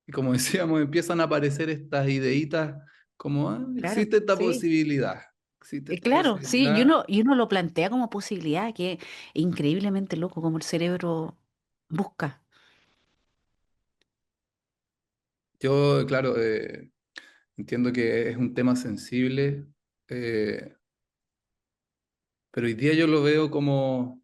Y como decíamos, empiezan a aparecer estas ideitas como, "Ah, Claro, existe esta sí. posibilidad, existe esta Claro, sí, posibilidad". y uno lo plantea como posibilidad, que es increíblemente loco como el cerebro busca. Yo, claro, entiendo que es un tema sensible, eh, pero hoy día yo lo veo como,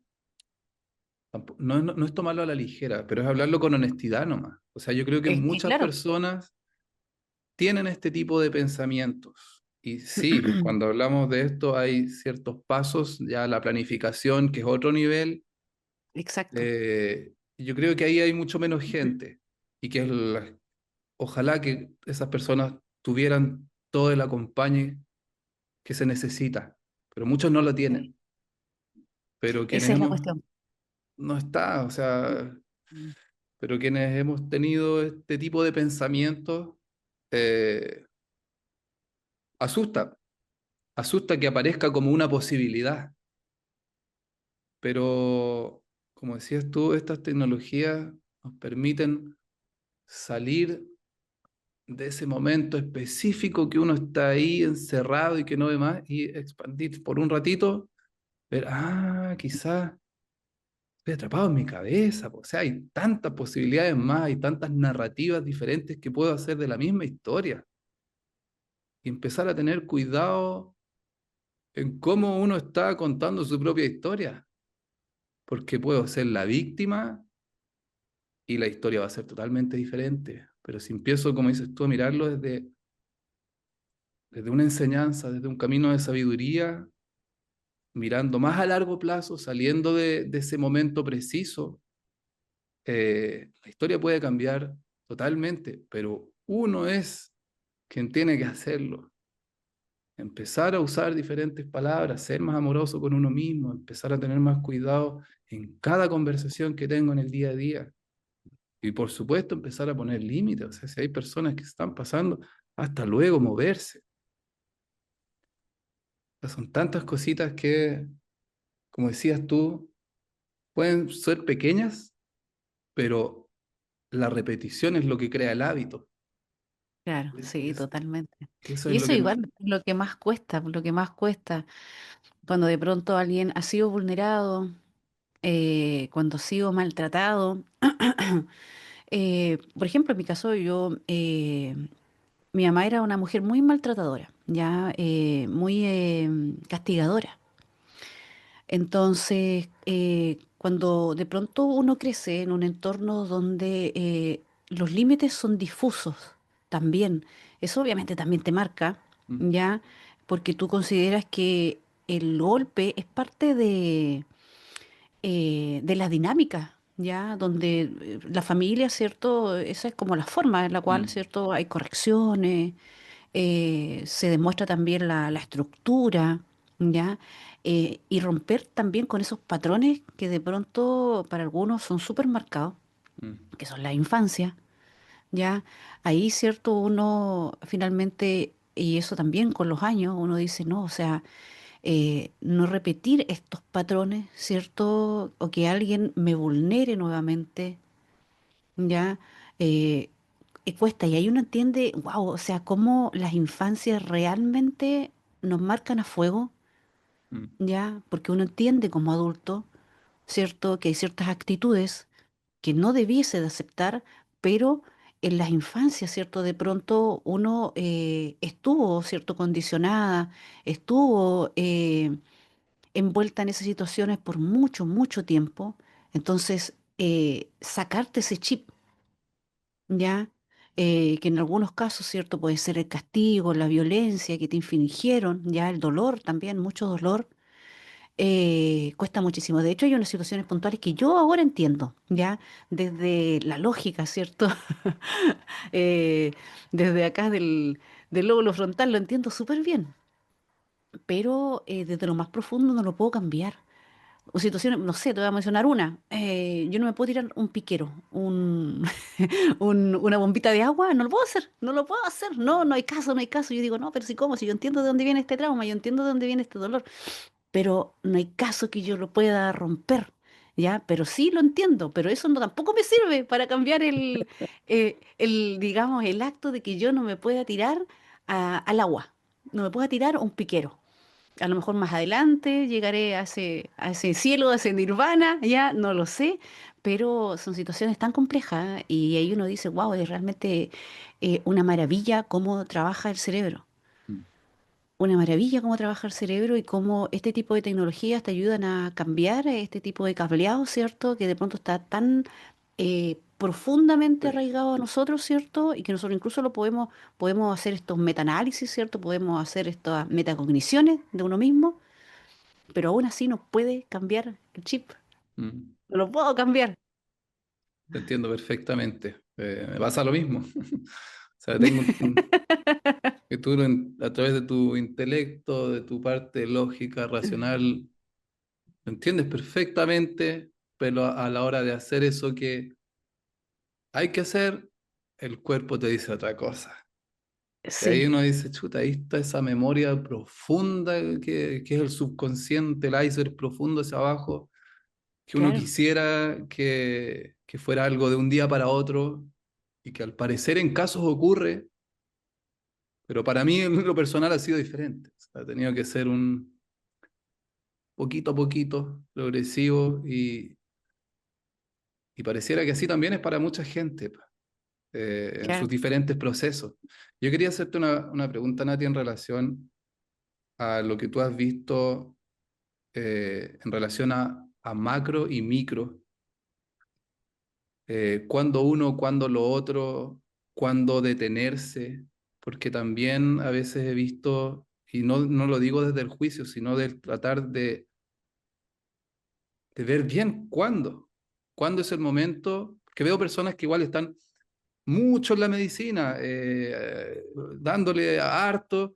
no es tomarlo a la ligera, pero es hablarlo con honestidad nomás. O sea, yo creo que Es que muchas claro, personas tienen este tipo de pensamientos. Y sí, cuando hablamos de esto hay ciertos pasos, ya la planificación, que es otro nivel. exacto. Yo creo que ahí hay mucho menos gente y que ojalá que esas personas tuvieran todo el acompañe que se necesita, pero muchos no lo Sí. tienen. Pero quienes Esa es la hemos, cuestión. no está, o sea, Mm. pero quienes hemos tenido este tipo de pensamientos, eh, asusta, asusta que aparezca como una posibilidad, pero como decías tú, estas tecnologías nos permiten salir de ese momento específico que uno está ahí encerrado y que no ve más y expandir por un ratito, ver, quizás estoy atrapado en mi cabeza, o sea, hay tantas posibilidades más, hay tantas narrativas diferentes que puedo hacer de la misma historia y empezar a tener cuidado en cómo uno está contando su propia historia, porque puedo ser la víctima y la historia va a ser totalmente diferente, pero si empiezo, como dices tú, a mirarlo desde una enseñanza, desde un camino de sabiduría, mirando más a largo plazo, saliendo de ese momento preciso, la historia puede cambiar totalmente, pero uno es quien tiene que hacerlo. Empezar a usar diferentes palabras, ser más amoroso con uno mismo, empezar a tener más cuidado en cada conversación que tengo en el día a día. Y por supuesto, empezar a poner límites. O sea, si hay personas que están pasando, hasta luego moverse. O sea, son tantas cositas que, como decías tú, pueden ser pequeñas, pero la repetición es lo que crea el hábito. Claro, Es- sí, es- totalmente. eso Y es lo eso que no. igual es lo que más cuesta, lo que más cuesta cuando de pronto alguien ha sido vulnerado, cuando ha sido maltratado. Por ejemplo, en mi caso, mi mamá era una mujer muy maltratadora, ya muy castigadora. Entonces, cuando de pronto uno crece en un entorno donde los límites son difusos también, eso obviamente también te marca, Mm, ¿ya? Porque tú consideras que el golpe es parte de la dinámica, ¿ya? Donde la familia, ¿cierto? Esa es como la forma en la cual, mm, ¿cierto? Hay correcciones, se demuestra también la estructura, ¿ya? Y romper también con esos patrones que de pronto para algunos son súper marcados, mm, que son la infancia, ¿ya? Ahí, ¿cierto? Uno finalmente, y eso también con los años, uno dice, no, o sea, no repetir estos patrones, ¿cierto? O que alguien me vulnere nuevamente, ¿ya? Eh, cuesta, y ahí uno entiende, wow, o sea, cómo las infancias realmente nos marcan a fuego, mm, ¿ya? Porque uno entiende como adulto, ¿cierto? Que hay ciertas actitudes que no debiese de aceptar, pero en las infancias, ¿cierto? De pronto uno estuvo, ¿cierto? Condicionada, estuvo envuelta en esas situaciones por mucho, mucho tiempo. Entonces, sacarte ese chip, ¿ya? Que en algunos casos, ¿cierto? Puede ser el castigo, la violencia que te infligieron, ya el dolor también, mucho dolor, cuesta muchísimo. De hecho, hay unas situaciones puntuales que yo ahora entiendo, ¿ya? Desde la lógica, ¿cierto? Eh, desde acá del lóbulo frontal lo entiendo súper bien, pero desde lo más profundo no lo puedo cambiar. o situaciones, no sé, te voy a mencionar una. Yo no me puedo tirar un piquero, una bombita de agua, no lo puedo hacer, no lo puedo hacer, no, no hay caso, no hay caso. Yo digo, no, pero si cómo, si yo entiendo de dónde viene este trauma, yo entiendo de dónde viene este dolor, pero no hay caso que yo lo pueda romper, ¿ya? Pero sí lo entiendo, pero eso no tampoco me sirve para cambiar digamos, el acto de que yo no me pueda tirar al agua, no me pueda tirar un piquero. A lo mejor más adelante llegaré a ese cielo, a ese nirvana, ya no lo sé, pero son situaciones tan complejas y ahí uno dice, wow, es realmente una maravilla cómo trabaja el cerebro. Mm. Una maravilla cómo trabaja el cerebro y cómo este tipo de tecnologías te ayudan a cambiar este tipo de cableado, ¿cierto? Que de pronto está tan profundamente Sí. arraigado a nosotros, ¿cierto? Y que nosotros incluso podemos hacer estos metaanálisis, ¿cierto? Podemos hacer estas metacogniciones de uno mismo, pero aún así no puede cambiar el chip. Mm. No lo puedo cambiar. Te entiendo perfectamente. Me pasa lo mismo. O sea, tengo que tú a través de tu intelecto, de tu parte lógica, racional, lo entiendes perfectamente, pero a la hora de hacer eso que hay que hacer, el cuerpo te dice otra cosa. Y ahí Sí, uno dice, chuta, ahí está esa memoria profunda que es el subconsciente, el iceberg profundo hacia abajo, que uno claro. quisiera que fuera algo de un día para otro y que al parecer en casos ocurre, pero para mí en lo personal ha sido diferente. O sea, ha tenido que ser un poquito a poquito, progresivo y pareciera que así también es para mucha gente en sus Claro. diferentes procesos. Yo quería hacerte una pregunta, Nati, en relación a lo que tú has visto en relación a macro y micro, cuándo uno, cuándo lo otro, cuándo detenerse, porque también a veces he visto, y no lo digo desde el juicio, sino del tratar de ver bien cuándo es el momento, que veo personas que igual están mucho en la medicina, dándole a harto,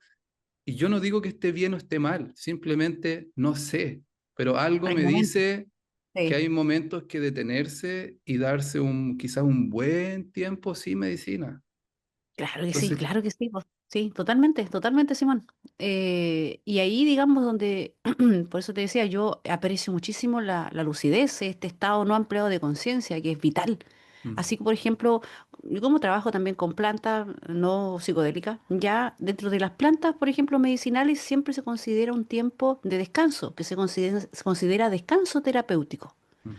y yo no digo que esté bien o esté mal, simplemente no sé, pero algo Hay me momentos. dice que Sí. hay momentos que detenerse y darse quizás un buen tiempo sin medicina. Entonces, Claro que sí, pues, sí, totalmente, totalmente, Simón. Y ahí, digamos, donde, por eso te decía, yo aprecio muchísimo la lucidez, este estado no ampliado de conciencia, que es vital. mm, Así que, por ejemplo, yo como trabajo también con plantas no psicodélicas, ya dentro de las plantas, por ejemplo, medicinales, siempre se considera un tiempo de descanso, que se considera descanso terapéutico. mm,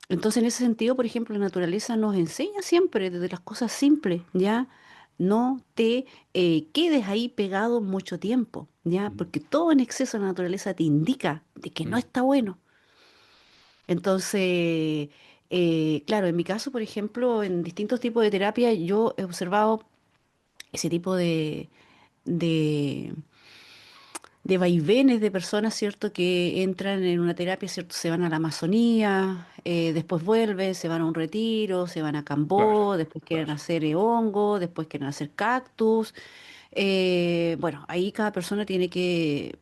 Entonces, en ese sentido, por ejemplo, la naturaleza nos enseña siempre desde las cosas simples, ¿ya? No te quedes ahí pegado mucho tiempo, ¿ya? mm, Porque todo en exceso en la naturaleza te indica de que no mm, está bueno. Entonces, claro, en mi caso, por ejemplo, en distintos tipos de terapia, yo he observado ese tipo de de vaivenes de personas, ¿cierto? Que entran en una terapia, ¿cierto? Se van a la Amazonía, después vuelven, se van a un retiro, se van a claro, Cambó, después quieren claro. hacer hongo, después quieren hacer cactus. Bueno, ahí cada persona tiene que,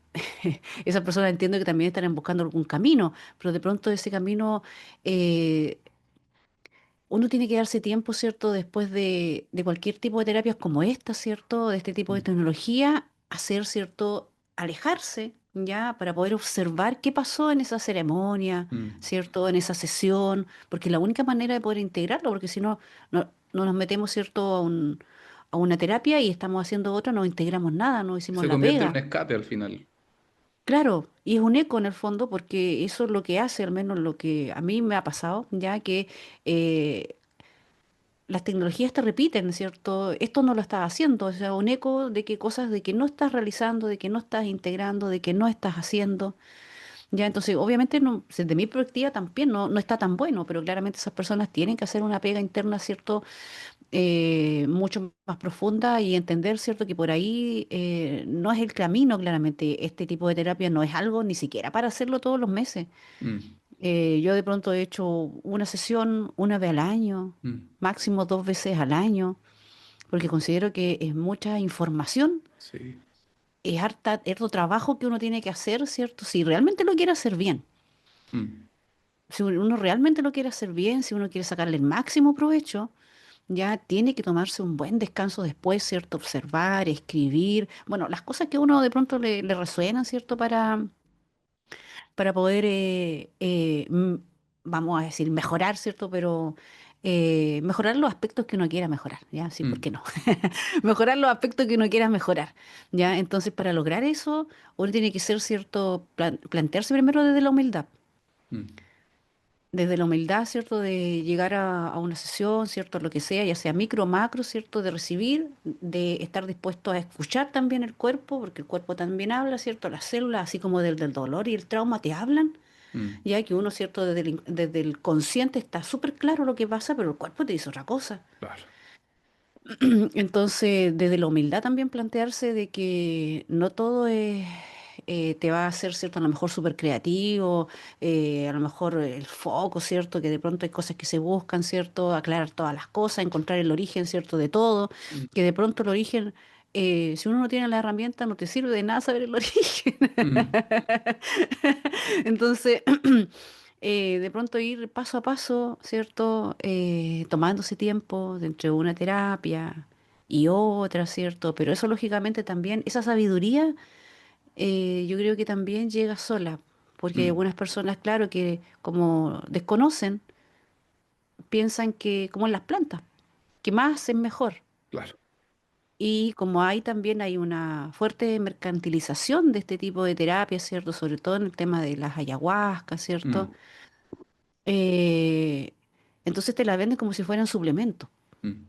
esas personas entiendo que también estarán buscando algún camino, pero de pronto ese camino eh, uno tiene que darse tiempo, ¿cierto? Después de cualquier tipo de terapias como esta, ¿cierto? De este tipo de Mm, tecnología, hacer, ¿cierto? Alejarse, ¿ya? Para poder observar qué pasó en esa ceremonia, mm. ¿cierto? En esa sesión, porque la única manera de poder integrarlo, porque si no, no nos metemos, ¿cierto? A una terapia y estamos haciendo otra, no integramos nada, no hicimos Se la convierte en pega. un escape al final. Claro, y es un eco en el fondo porque eso es lo que hace, al menos lo que a mí me ha pasado, ya que eh, las tecnologías te repiten, ¿cierto? Esto no lo estás haciendo, o sea, un eco de que cosas de que no estás realizando, de que no estás integrando, de que no estás haciendo. Ya, entonces, obviamente, no, desde mi perspectiva también no está tan bueno, pero claramente esas personas tienen que hacer una pega interna, ¿cierto? Mucho más profunda y entender, ¿cierto? Que por ahí no es el camino, claramente. Este tipo de terapia no es algo ni siquiera para hacerlo todos los meses. Mm, Yo de pronto he hecho una sesión una vez al año, mm, máximo dos veces al año porque considero que es mucha información, sí. es harto trabajo que uno tiene que hacer, ¿cierto? Si realmente lo quiere hacer bien. mm, Si uno realmente lo quiere hacer bien, si uno quiere sacarle el máximo provecho, ya tiene que tomarse un buen descanso después, ¿cierto? Observar, escribir, bueno, las cosas que uno de pronto le resuenan, ¿cierto? Para poder, vamos a decir, mejorar, ¿cierto? Pero mejorar los aspectos que uno quiera mejorar, ¿ya? Sí, ¿por qué mm, no? Mejorar los aspectos que uno quiera mejorar, ¿ya? Entonces, para lograr eso, uno tiene que ser, ¿cierto? Plantearse primero desde la humildad. mm, Desde la humildad, ¿cierto? De llegar a una sesión, ¿cierto? Lo que sea, ya sea micro o macro, ¿cierto? De recibir, de estar dispuesto a escuchar también el cuerpo, porque el cuerpo también habla, ¿cierto? Las células, así como del dolor y el trauma, te hablan, mm, ya que uno, ¿cierto? Desde el consciente está súper claro lo que pasa, pero el cuerpo te dice otra cosa. claro. Entonces, desde la humildad también plantearse de que no todo es, te va a hacer, ¿cierto? A lo mejor súper creativo, a lo mejor el foco, ¿cierto? Que de pronto hay cosas que se buscan, ¿cierto? Aclarar todas las cosas, encontrar el origen, ¿cierto? De todo, Mm, que de pronto el origen, si uno no tiene la herramienta, no te sirve de nada saber el origen. mm, Entonces, de pronto ir paso a paso, ¿cierto? Tomándose tiempo de entre una terapia y otra, ¿cierto? Pero eso lógicamente también, esa sabiduría, yo creo que también llega sola, porque hay mm, algunas personas, claro, que como desconocen, piensan que, como en las plantas, que más es mejor. claro. Y como hay también hay una fuerte mercantilización de este tipo de terapias, ¿cierto? Sobre todo en el tema de las ayahuascas, ¿cierto? Mm, Eh, entonces te la venden como si fueran suplementos, mm,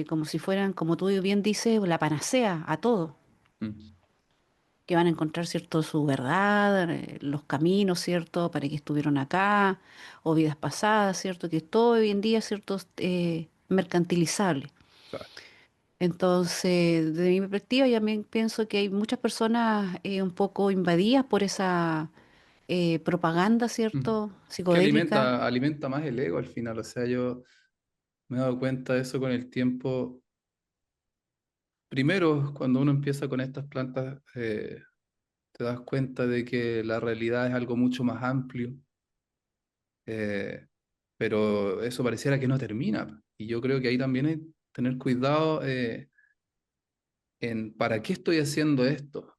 como si fueran, como tú bien dices, la panacea a todo, mm, que van a encontrar, ¿cierto? Su verdad, los caminos, ¿cierto? Para que estuvieron acá, o vidas pasadas, ¿cierto? Que todo hoy en día, ¿cierto? Mercantilizable. claro. Entonces, desde mi perspectiva, yo también pienso que hay muchas personas un poco invadidas por esa propaganda, Mm. ¿cierto? Que Psicodélica. alimenta más el ego al final. O sea, yo me he dado cuenta de eso con el tiempo. Primero, cuando uno empieza con estas plantas, te das cuenta de que la realidad es algo mucho más amplio, eh, pero eso pareciera que no termina. Y yo creo que ahí también hay que tener cuidado en para qué estoy haciendo esto.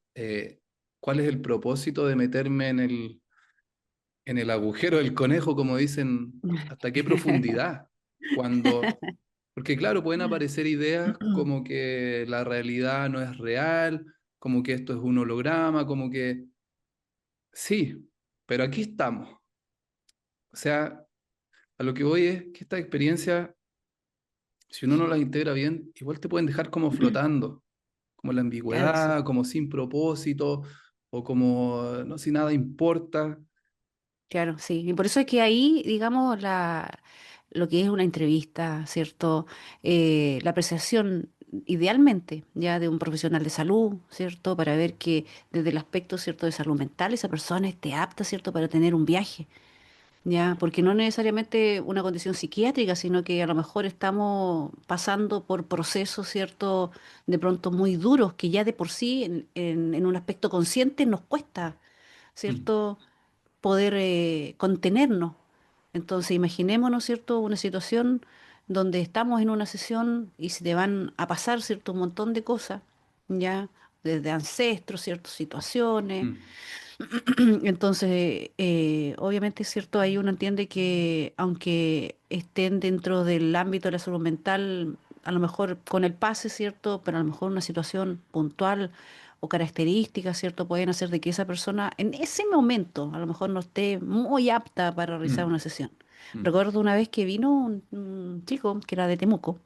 ¿Cuál es el propósito de meterme en el agujero del conejo, como dicen? ¿Hasta qué profundidad? Cuando, porque claro, pueden aparecer ideas como que la realidad no es real, como que esto es un holograma, como que sí, pero aquí estamos. O sea, a lo que voy es que esta experiencia, si uno no las integra bien, igual te pueden dejar como flotando, como la Claro, sí. ambigüedad, como sin propósito, o como no si nada importa. Claro, sí. Y por eso es que ahí, digamos, lo que es una entrevista, ¿cierto? La apreciación, idealmente, ya de un profesional de salud, ¿cierto? Para ver que desde el aspecto, ¿cierto?, de salud mental, esa persona esté apta, ¿cierto?, para tener un viaje, ¿ya? Porque no necesariamente una condición psiquiátrica, sino que a lo mejor estamos pasando por procesos, ¿cierto?, de pronto muy duros, que ya de por sí, en un aspecto consciente, nos cuesta, Mm, ¿cierto?, poder contenernos. Entonces, imaginémonos, ¿cierto?, una situación donde estamos en una sesión y se te van a pasar, ¿cierto?, un montón de cosas, ¿ya? Desde ancestros, ciertas situaciones. mm, Entonces, obviamente, es cierto, ahí uno entiende que aunque estén dentro del ámbito de la salud mental, a lo mejor con el pase, ¿cierto? Pero a lo mejor una situación puntual o características, ¿cierto? Pueden hacer de que esa persona en ese momento a lo mejor no esté muy apta para realizar mm, una sesión. mm, Recuerdo una vez que vino un chico que era de Temuco,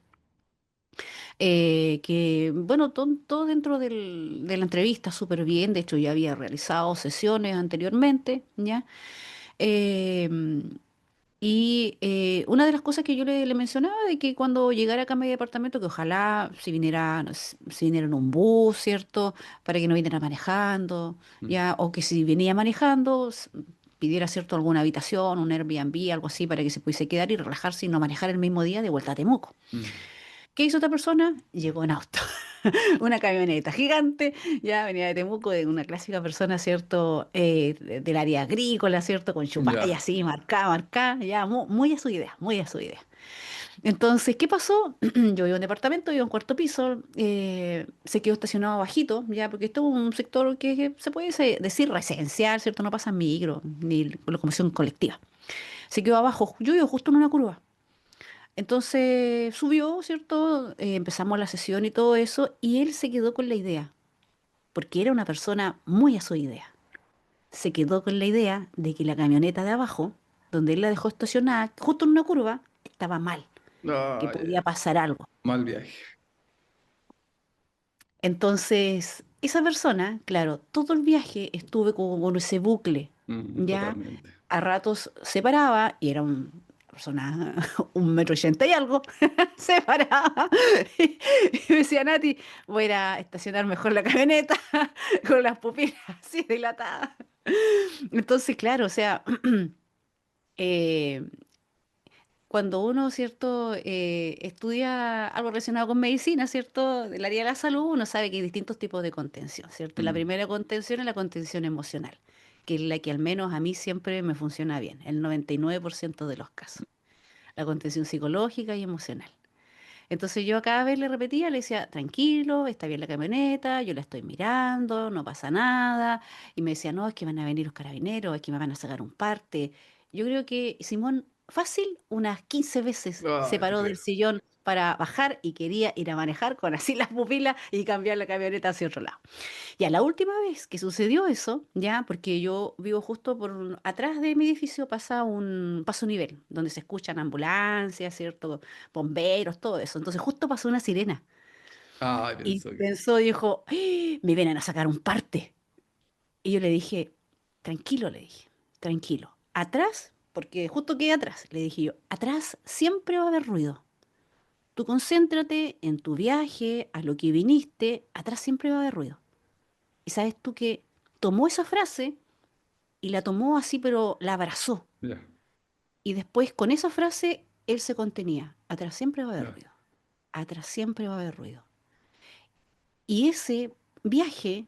que, bueno, todo dentro de la entrevista súper bien, de hecho ya había realizado sesiones anteriormente, ¿ya? Eh, una de las cosas que yo le mencionaba de que cuando llegara acá a mi departamento, que ojalá si viniera, no sé, si viniera en un bus, ¿cierto? Para que no viniera manejando, mm, ¿ya? O que si venía manejando, pidiera, ¿cierto?, alguna habitación, un Airbnb, algo así, para que se pudiese quedar y relajarse y no manejar el mismo día de vuelta a Temuco. mm, ¿Qué hizo esta persona? Llegó en auto. una camioneta gigante, ya venía de Temuco, de una clásica persona, ¿cierto? Del área agrícola, ¿cierto? Con chupalla Ya. así, marcada, ya, muy a su idea, muy a su idea. Entonces, ¿qué pasó? Yo vivo en un departamento, vivo en cuarto piso, se quedó estacionado bajito, ya, porque esto es un sector que se puede decir residencial, ¿cierto? No pasa micro, ni locomoción colectiva. Se quedó abajo, yo vivo justo en una curva. Entonces subió, ¿cierto? Empezamos la sesión y todo eso, y él se quedó con la idea, porque era una persona muy a su idea. Se quedó con la idea de que la camioneta de abajo, donde él la dejó estacionada, justo en una curva, estaba mal, que Ay, podía pasar algo. mal viaje. Entonces, esa persona, claro, todo el viaje estuve como con ese bucle, ya Totalmente. a ratos se paraba y era una persona, 1,80 m y algo, se paraba y me decía, Nati, voy a ir a estacionar mejor la camioneta con las pupilas así dilatadas. Entonces, claro, o sea, eh, cuando uno, ¿cierto?, estudia algo relacionado con medicina, ¿cierto?, del área de la salud, uno sabe que hay distintos tipos de contención, ¿cierto? La Mm, primera contención es la contención emocional, que es la que al menos a mí siempre me funciona bien, el 99% de los casos. La contención psicológica y emocional. Entonces yo cada vez le repetía, le decía, tranquilo, está bien la camioneta, yo la estoy mirando, no pasa nada. Y me decía, no, es que van a venir los carabineros, es que me van a sacar un parte. Yo creo que Simón, fácil, unas 15 veces se Ay, te paró del creo. sillón para bajar y quería ir a manejar con así las pupilas y cambiar la camioneta hacia otro lado. Ya la última vez que sucedió eso, ya, porque yo vivo justo por atrás de mi edificio pasa un paso nivel, donde se escuchan ambulancias, ¿cierto? Bomberos, todo eso. Entonces justo pasó una sirena Ay, y pensó que. pensó, dijo, "¡Ah! Me vienen a sacar un parte." Y yo le dije, tranquilo, le dije, tranquilo. Atrás, porque justo quedé atrás, le dije yo, atrás siempre va a haber ruido. Tú concéntrate en tu viaje, a lo que viniste, atrás siempre va a haber ruido. Y sabes tú que tomó esa frase y la tomó así, pero la abrazó. Ya, Y después con esa frase él se contenía. Atrás siempre va a haber ya. ruido. Atrás siempre va a haber ruido. Y ese viaje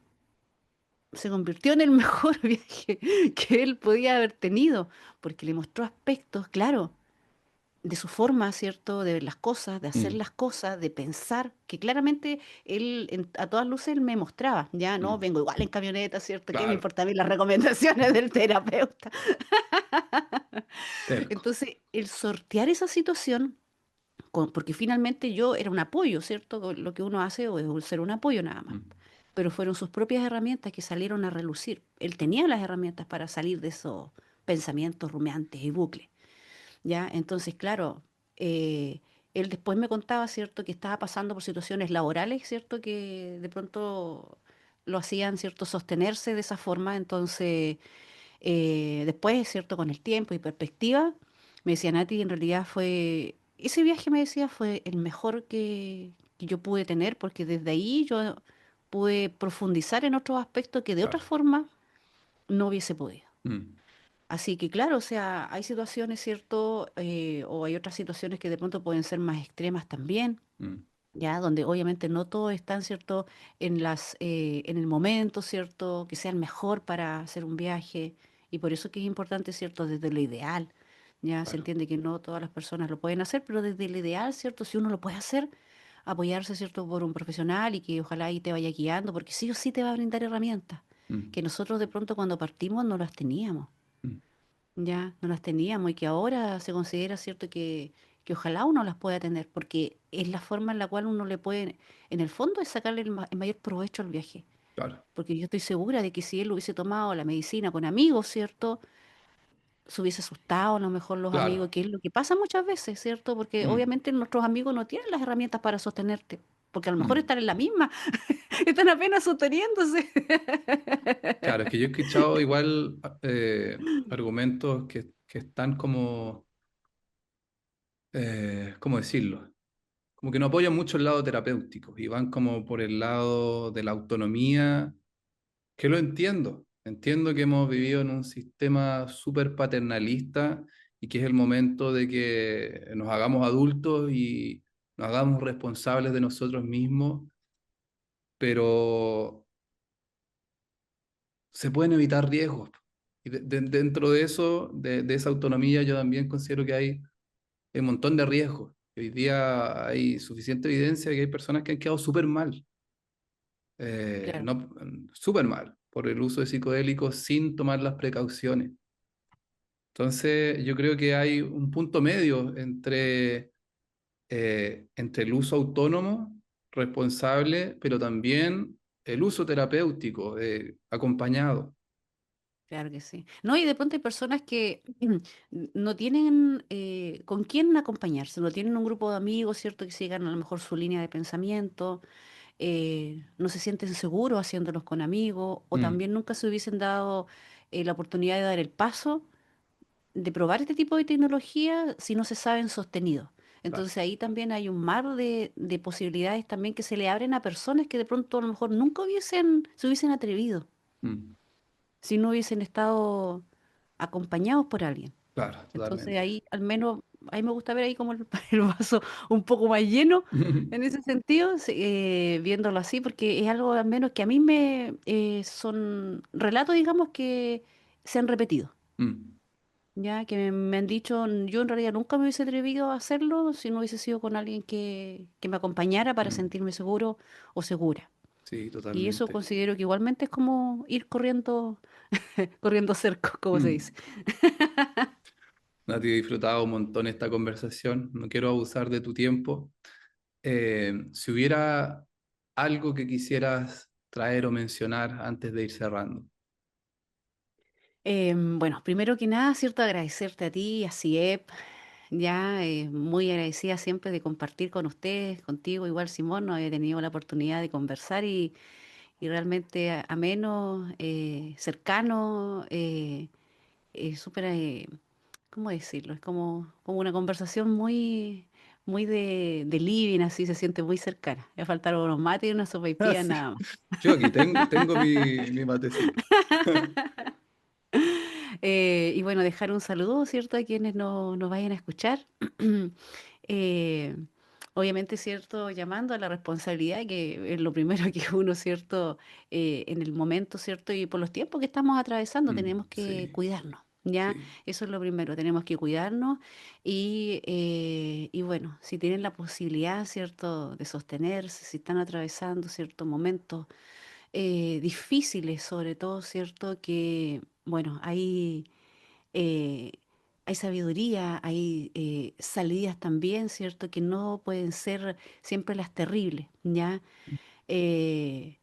se convirtió en el mejor viaje que él podía haber tenido, porque le mostró aspectos, claro, de su forma, ¿cierto? De ver las cosas, de hacer Mm, las cosas, de pensar, que claramente él, a todas luces, él me mostraba, ya, ¿no? mm. Vengo igual en camioneta, ¿cierto? ¿Qué me Claro, importa a mí las recomendaciones del terapeuta? terco. Entonces, el sortear esa situación, porque finalmente yo era un apoyo, ¿cierto? Lo que uno hace o es ser un apoyo nada más. Mm, Pero fueron sus propias herramientas que salieron a relucir. Él tenía las herramientas para salir de esos pensamientos rumiantes y bucles, ¿ya? Entonces, claro, eh, él después me contaba, ¿cierto?, que estaba pasando por situaciones laborales, ¿cierto?, que de pronto lo hacían, ¿cierto?, sostenerse de esa forma. Entonces, después, ¿cierto?, con el tiempo y perspectiva, me decía Nati, en realidad ese viaje me decía fue el mejor que yo pude tener, porque desde ahí yo pude profundizar en otros aspectos que de otra claro. forma no hubiese podido. Mm, Así que claro, o sea, hay situaciones, ¿cierto? O hay otras situaciones que de pronto pueden ser más extremas también, mm, ya, donde obviamente no todos están, ¿cierto? En el momento, ¿cierto? Que sea el mejor para hacer un viaje. Y por eso que es importante, ¿cierto? Desde lo ideal, ya se claro. entiende que no todas las personas lo pueden hacer, pero desde el ideal, ¿cierto? Si uno lo puede hacer, apoyarse, ¿cierto? Por un profesional y que ojalá ahí te vaya guiando, porque sí o sí te va a brindar herramientas Mm, que nosotros de pronto cuando partimos no las teníamos. mm, Ya, no las teníamos y que ahora se considera cierto que ojalá uno las pueda tener, porque es la forma en la cual uno le puede, en el fondo es sacarle el mayor provecho al viaje. claro, Porque yo estoy segura de que si él hubiese tomado la medicina con amigos, ¿cierto? Se hubiese asustado a lo mejor los amigos, claro. que es lo que pasa muchas veces, ¿cierto? Porque Mm, obviamente nuestros amigos no tienen las herramientas para sostenerte, porque a lo mejor mm. están en la misma, están apenas sosteniéndose. Claro, es que yo he escuchado igual argumentos que están como, ¿cómo decirlo? Como que no apoyan mucho el lado terapéutico y van como por el lado de la autonomía, que lo entiendo. Entiendo que hemos vivido en un sistema súper paternalista y que es el momento de que nos hagamos adultos y nos hagamos responsables de nosotros mismos pero se pueden evitar riesgos. Y dentro de eso, de esa autonomía, yo también considero que hay un montón de riesgos. Hoy día hay suficiente evidencia de que hay personas que han quedado súper mal, Claro, no, súper mal, por el uso de psicodélicos sin tomar las precauciones. Entonces, yo creo que hay un punto medio entre el uso autónomo, responsable, pero también el uso terapéutico, acompañado. claro que sí. No, y de pronto hay personas que no tienen con quién acompañarse, no tienen un grupo de amigos, ¿cierto? Que sigan a lo mejor su línea de pensamiento, no se sienten seguros haciéndolos con amigos, o Mm, también nunca se hubiesen dado la oportunidad de dar el paso de probar este tipo de tecnología si no se saben sostenidos. claro. Entonces ahí también hay un mar de posibilidades también que se le abren a personas que de pronto a lo mejor nunca se hubiesen atrevido Mm, si no hubiesen estado acompañados por alguien. claro, Entonces totalmente. ahí al menos, ahí me gusta ver ahí como el vaso un poco más lleno en ese sentido, sí, viéndolo así, porque es algo al menos que a mí son relatos, digamos, que se han repetido. Mm, Ya que me han dicho, yo en realidad nunca me hubiese atrevido a hacerlo si no hubiese sido con alguien que me acompañara para mm, sentirme seguro o segura. sí, Y eso totalmente. considero que igualmente es como ir corriendo, corriendo cerco, como se dice. Mm. Nati, he disfrutado un montón esta conversación. No quiero abusar de tu tiempo. Si hubiera algo que quisieras traer o mencionar antes de ir cerrando. Bueno, primero que nada, cierto, agradecerte a ti, a CIEP, ya muy agradecida siempre de compartir con ustedes, contigo, igual Simón, no he tenido la oportunidad de conversar y realmente ameno, cercano, súper, ¿cómo decirlo? Es como una conversación muy de living, así se siente muy cercana. Me faltaron unos mates y una Ah, sopaipilla sí. nada más. Yo aquí tengo mi matecito. Y bueno, dejar un saludo, ¿cierto?, a quienes nos vayan a escuchar. Eh, obviamente, ¿cierto?, llamando a la responsabilidad, que es lo primero que uno, ¿cierto?, en el momento, ¿cierto?, y por los tiempos que estamos atravesando, tenemos que Sí, cuidarnos, ¿ya? sí. Eso es lo primero, tenemos que cuidarnos y bueno, si tienen la posibilidad, ¿cierto?, de sostenerse, si están atravesando ciertos momentos difíciles, sobre todo, ¿cierto? Que, bueno, eh, hay sabiduría, hay salidas también, ¿cierto? Que no pueden ser siempre las terribles, ¿ya? Eh,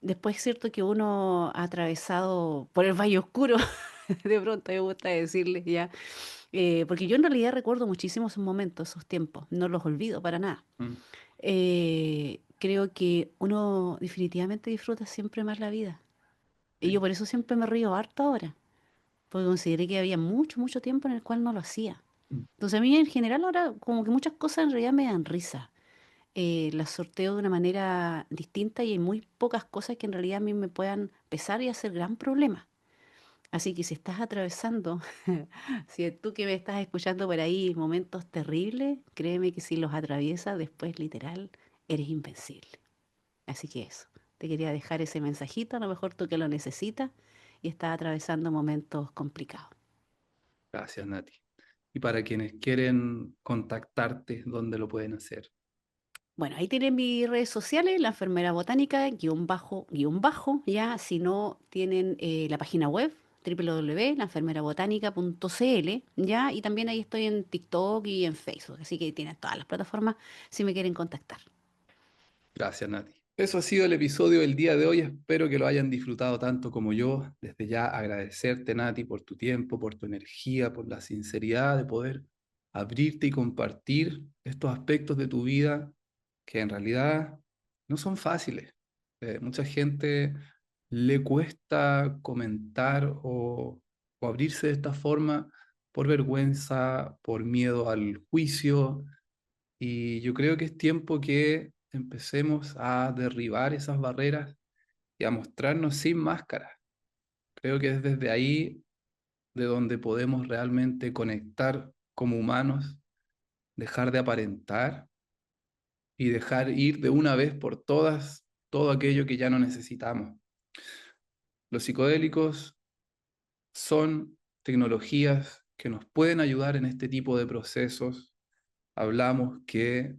después, ¿cierto? Que uno ha atravesado por el valle oscuro, de pronto me gusta decirles, ¿ya? Porque yo en realidad recuerdo muchísimo esos momentos, esos tiempos, no los olvido para nada. Mm, Creo que uno definitivamente disfruta siempre más la vida. Y yo sí, por eso siempre me río harto ahora, porque consideré que había mucho tiempo en el cual no lo hacía. mm, Entonces a mí en general ahora como que muchas cosas en realidad me dan risa. Las sorteo de una manera distinta y hay muy pocas cosas que en realidad a mí me puedan pesar y hacer gran problema. Así que si estás atravesando, si tú que me estás escuchando por ahí momentos terribles, créeme que si los atraviesas después literal, eres invencible. Así que eso, te quería dejar ese mensajito, a lo mejor tú que lo necesitas y estás atravesando momentos complicados. gracias, Nati. Y para quienes quieren contactarte, ¿dónde lo pueden hacer? Bueno, ahí tienen mis redes sociales, la enfermera botánica, guión bajo, ya, si no tienen la página web www.laenfermerabotánica.cl, ya, y también ahí estoy en TikTok y en Facebook, así que tienen todas las plataformas si me quieren contactar. Gracias, Nati. Eso ha sido el episodio del día de hoy. Espero que lo hayan disfrutado tanto como yo. Desde ya agradecerte, Nati, por tu tiempo, por tu energía, por la sinceridad de poder abrirte y compartir estos aspectos de tu vida que en realidad no son fáciles. Mucha gente le cuesta comentar o abrirse de esta forma por vergüenza, por miedo al juicio, y yo creo que es tiempo que empecemos a derribar esas barreras y a mostrarnos sin máscaras. Creo que es desde ahí de donde podemos realmente conectar como humanos, dejar de aparentar y dejar ir de una vez por todas todo aquello que ya no necesitamos. Los psicodélicos son tecnologías que nos pueden ayudar en este tipo de procesos. Hablamos que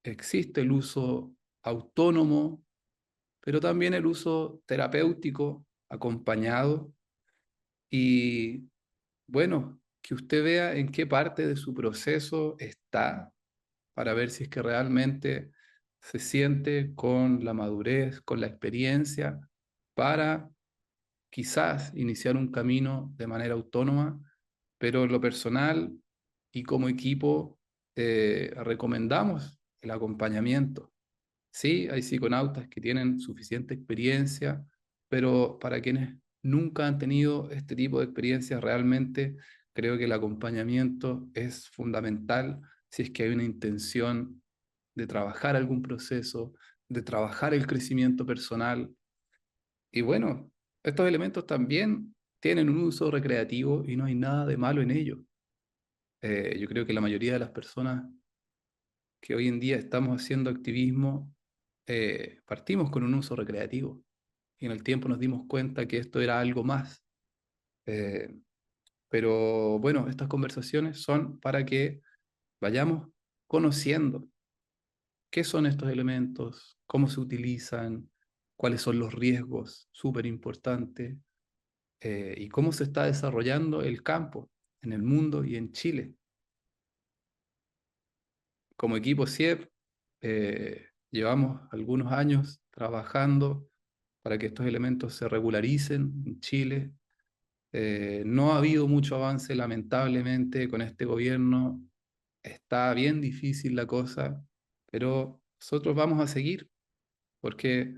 existe el uso autónomo, pero también el uso terapéutico acompañado y bueno, que usted vea en qué parte de su proceso está para ver si es que realmente se siente con la madurez, con la experiencia para quizás iniciar un camino de manera autónoma, pero en lo personal y como equipo recomendamos el acompañamiento. Sí, hay psiconautas que tienen suficiente experiencia, pero para quienes nunca han tenido este tipo de experiencias, realmente creo que el acompañamiento es fundamental si es que hay una intención de trabajar algún proceso, de trabajar el crecimiento personal. Y bueno, estos elementos también tienen un uso recreativo y no hay nada de malo en ello. Yo creo que la mayoría de las personas que hoy en día estamos haciendo activismo, partimos con un uso recreativo y en el tiempo nos dimos cuenta que esto era algo más. Eh, pero bueno, estas conversaciones son para que vayamos conociendo qué son estos elementos, cómo se utilizan, cuáles son los riesgos, súper importante, y cómo se está desarrollando el campo en el mundo y en Chile. Como equipo CIEP, llevamos algunos años trabajando para que estos elementos se regularicen en Chile. No ha habido mucho avance, lamentablemente, con este gobierno. Está bien difícil la cosa, pero nosotros vamos a seguir porque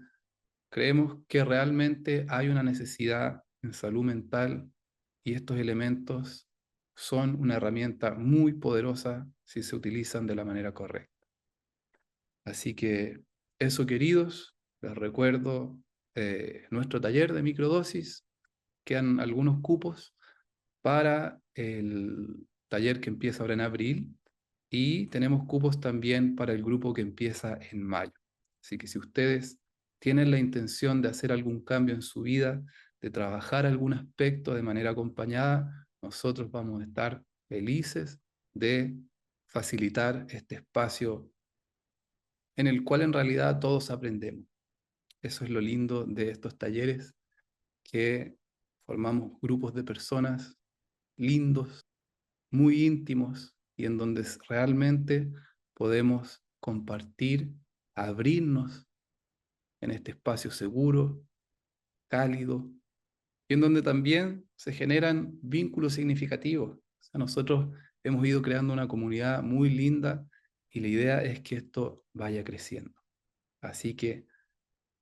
creemos que realmente hay una necesidad en salud mental y estos elementos son una herramienta muy poderosa si se utilizan de la manera correcta. Así que eso, queridos, les recuerdo nuestro taller de microdosis. Quedan algunos cupos para el taller que empieza ahora en abril y tenemos cupos también para el grupo que empieza en mayo. Así que si ustedes tienen la intención de hacer algún cambio en su vida, de trabajar algún aspecto de manera acompañada, nosotros vamos a estar felices de facilitar este espacio en el cual en realidad todos aprendemos. Eso es lo lindo de estos talleres, que formamos grupos de personas lindos, muy íntimos y en donde realmente podemos compartir, abrirnos en este espacio seguro, cálido y en donde también se generan vínculos significativos. O sea, nosotros hemos ido creando una comunidad muy linda y la idea es que esto vaya creciendo. Así que,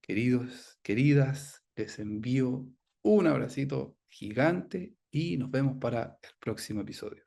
queridos, queridas, les envío un abracito gigante y nos vemos para el próximo episodio.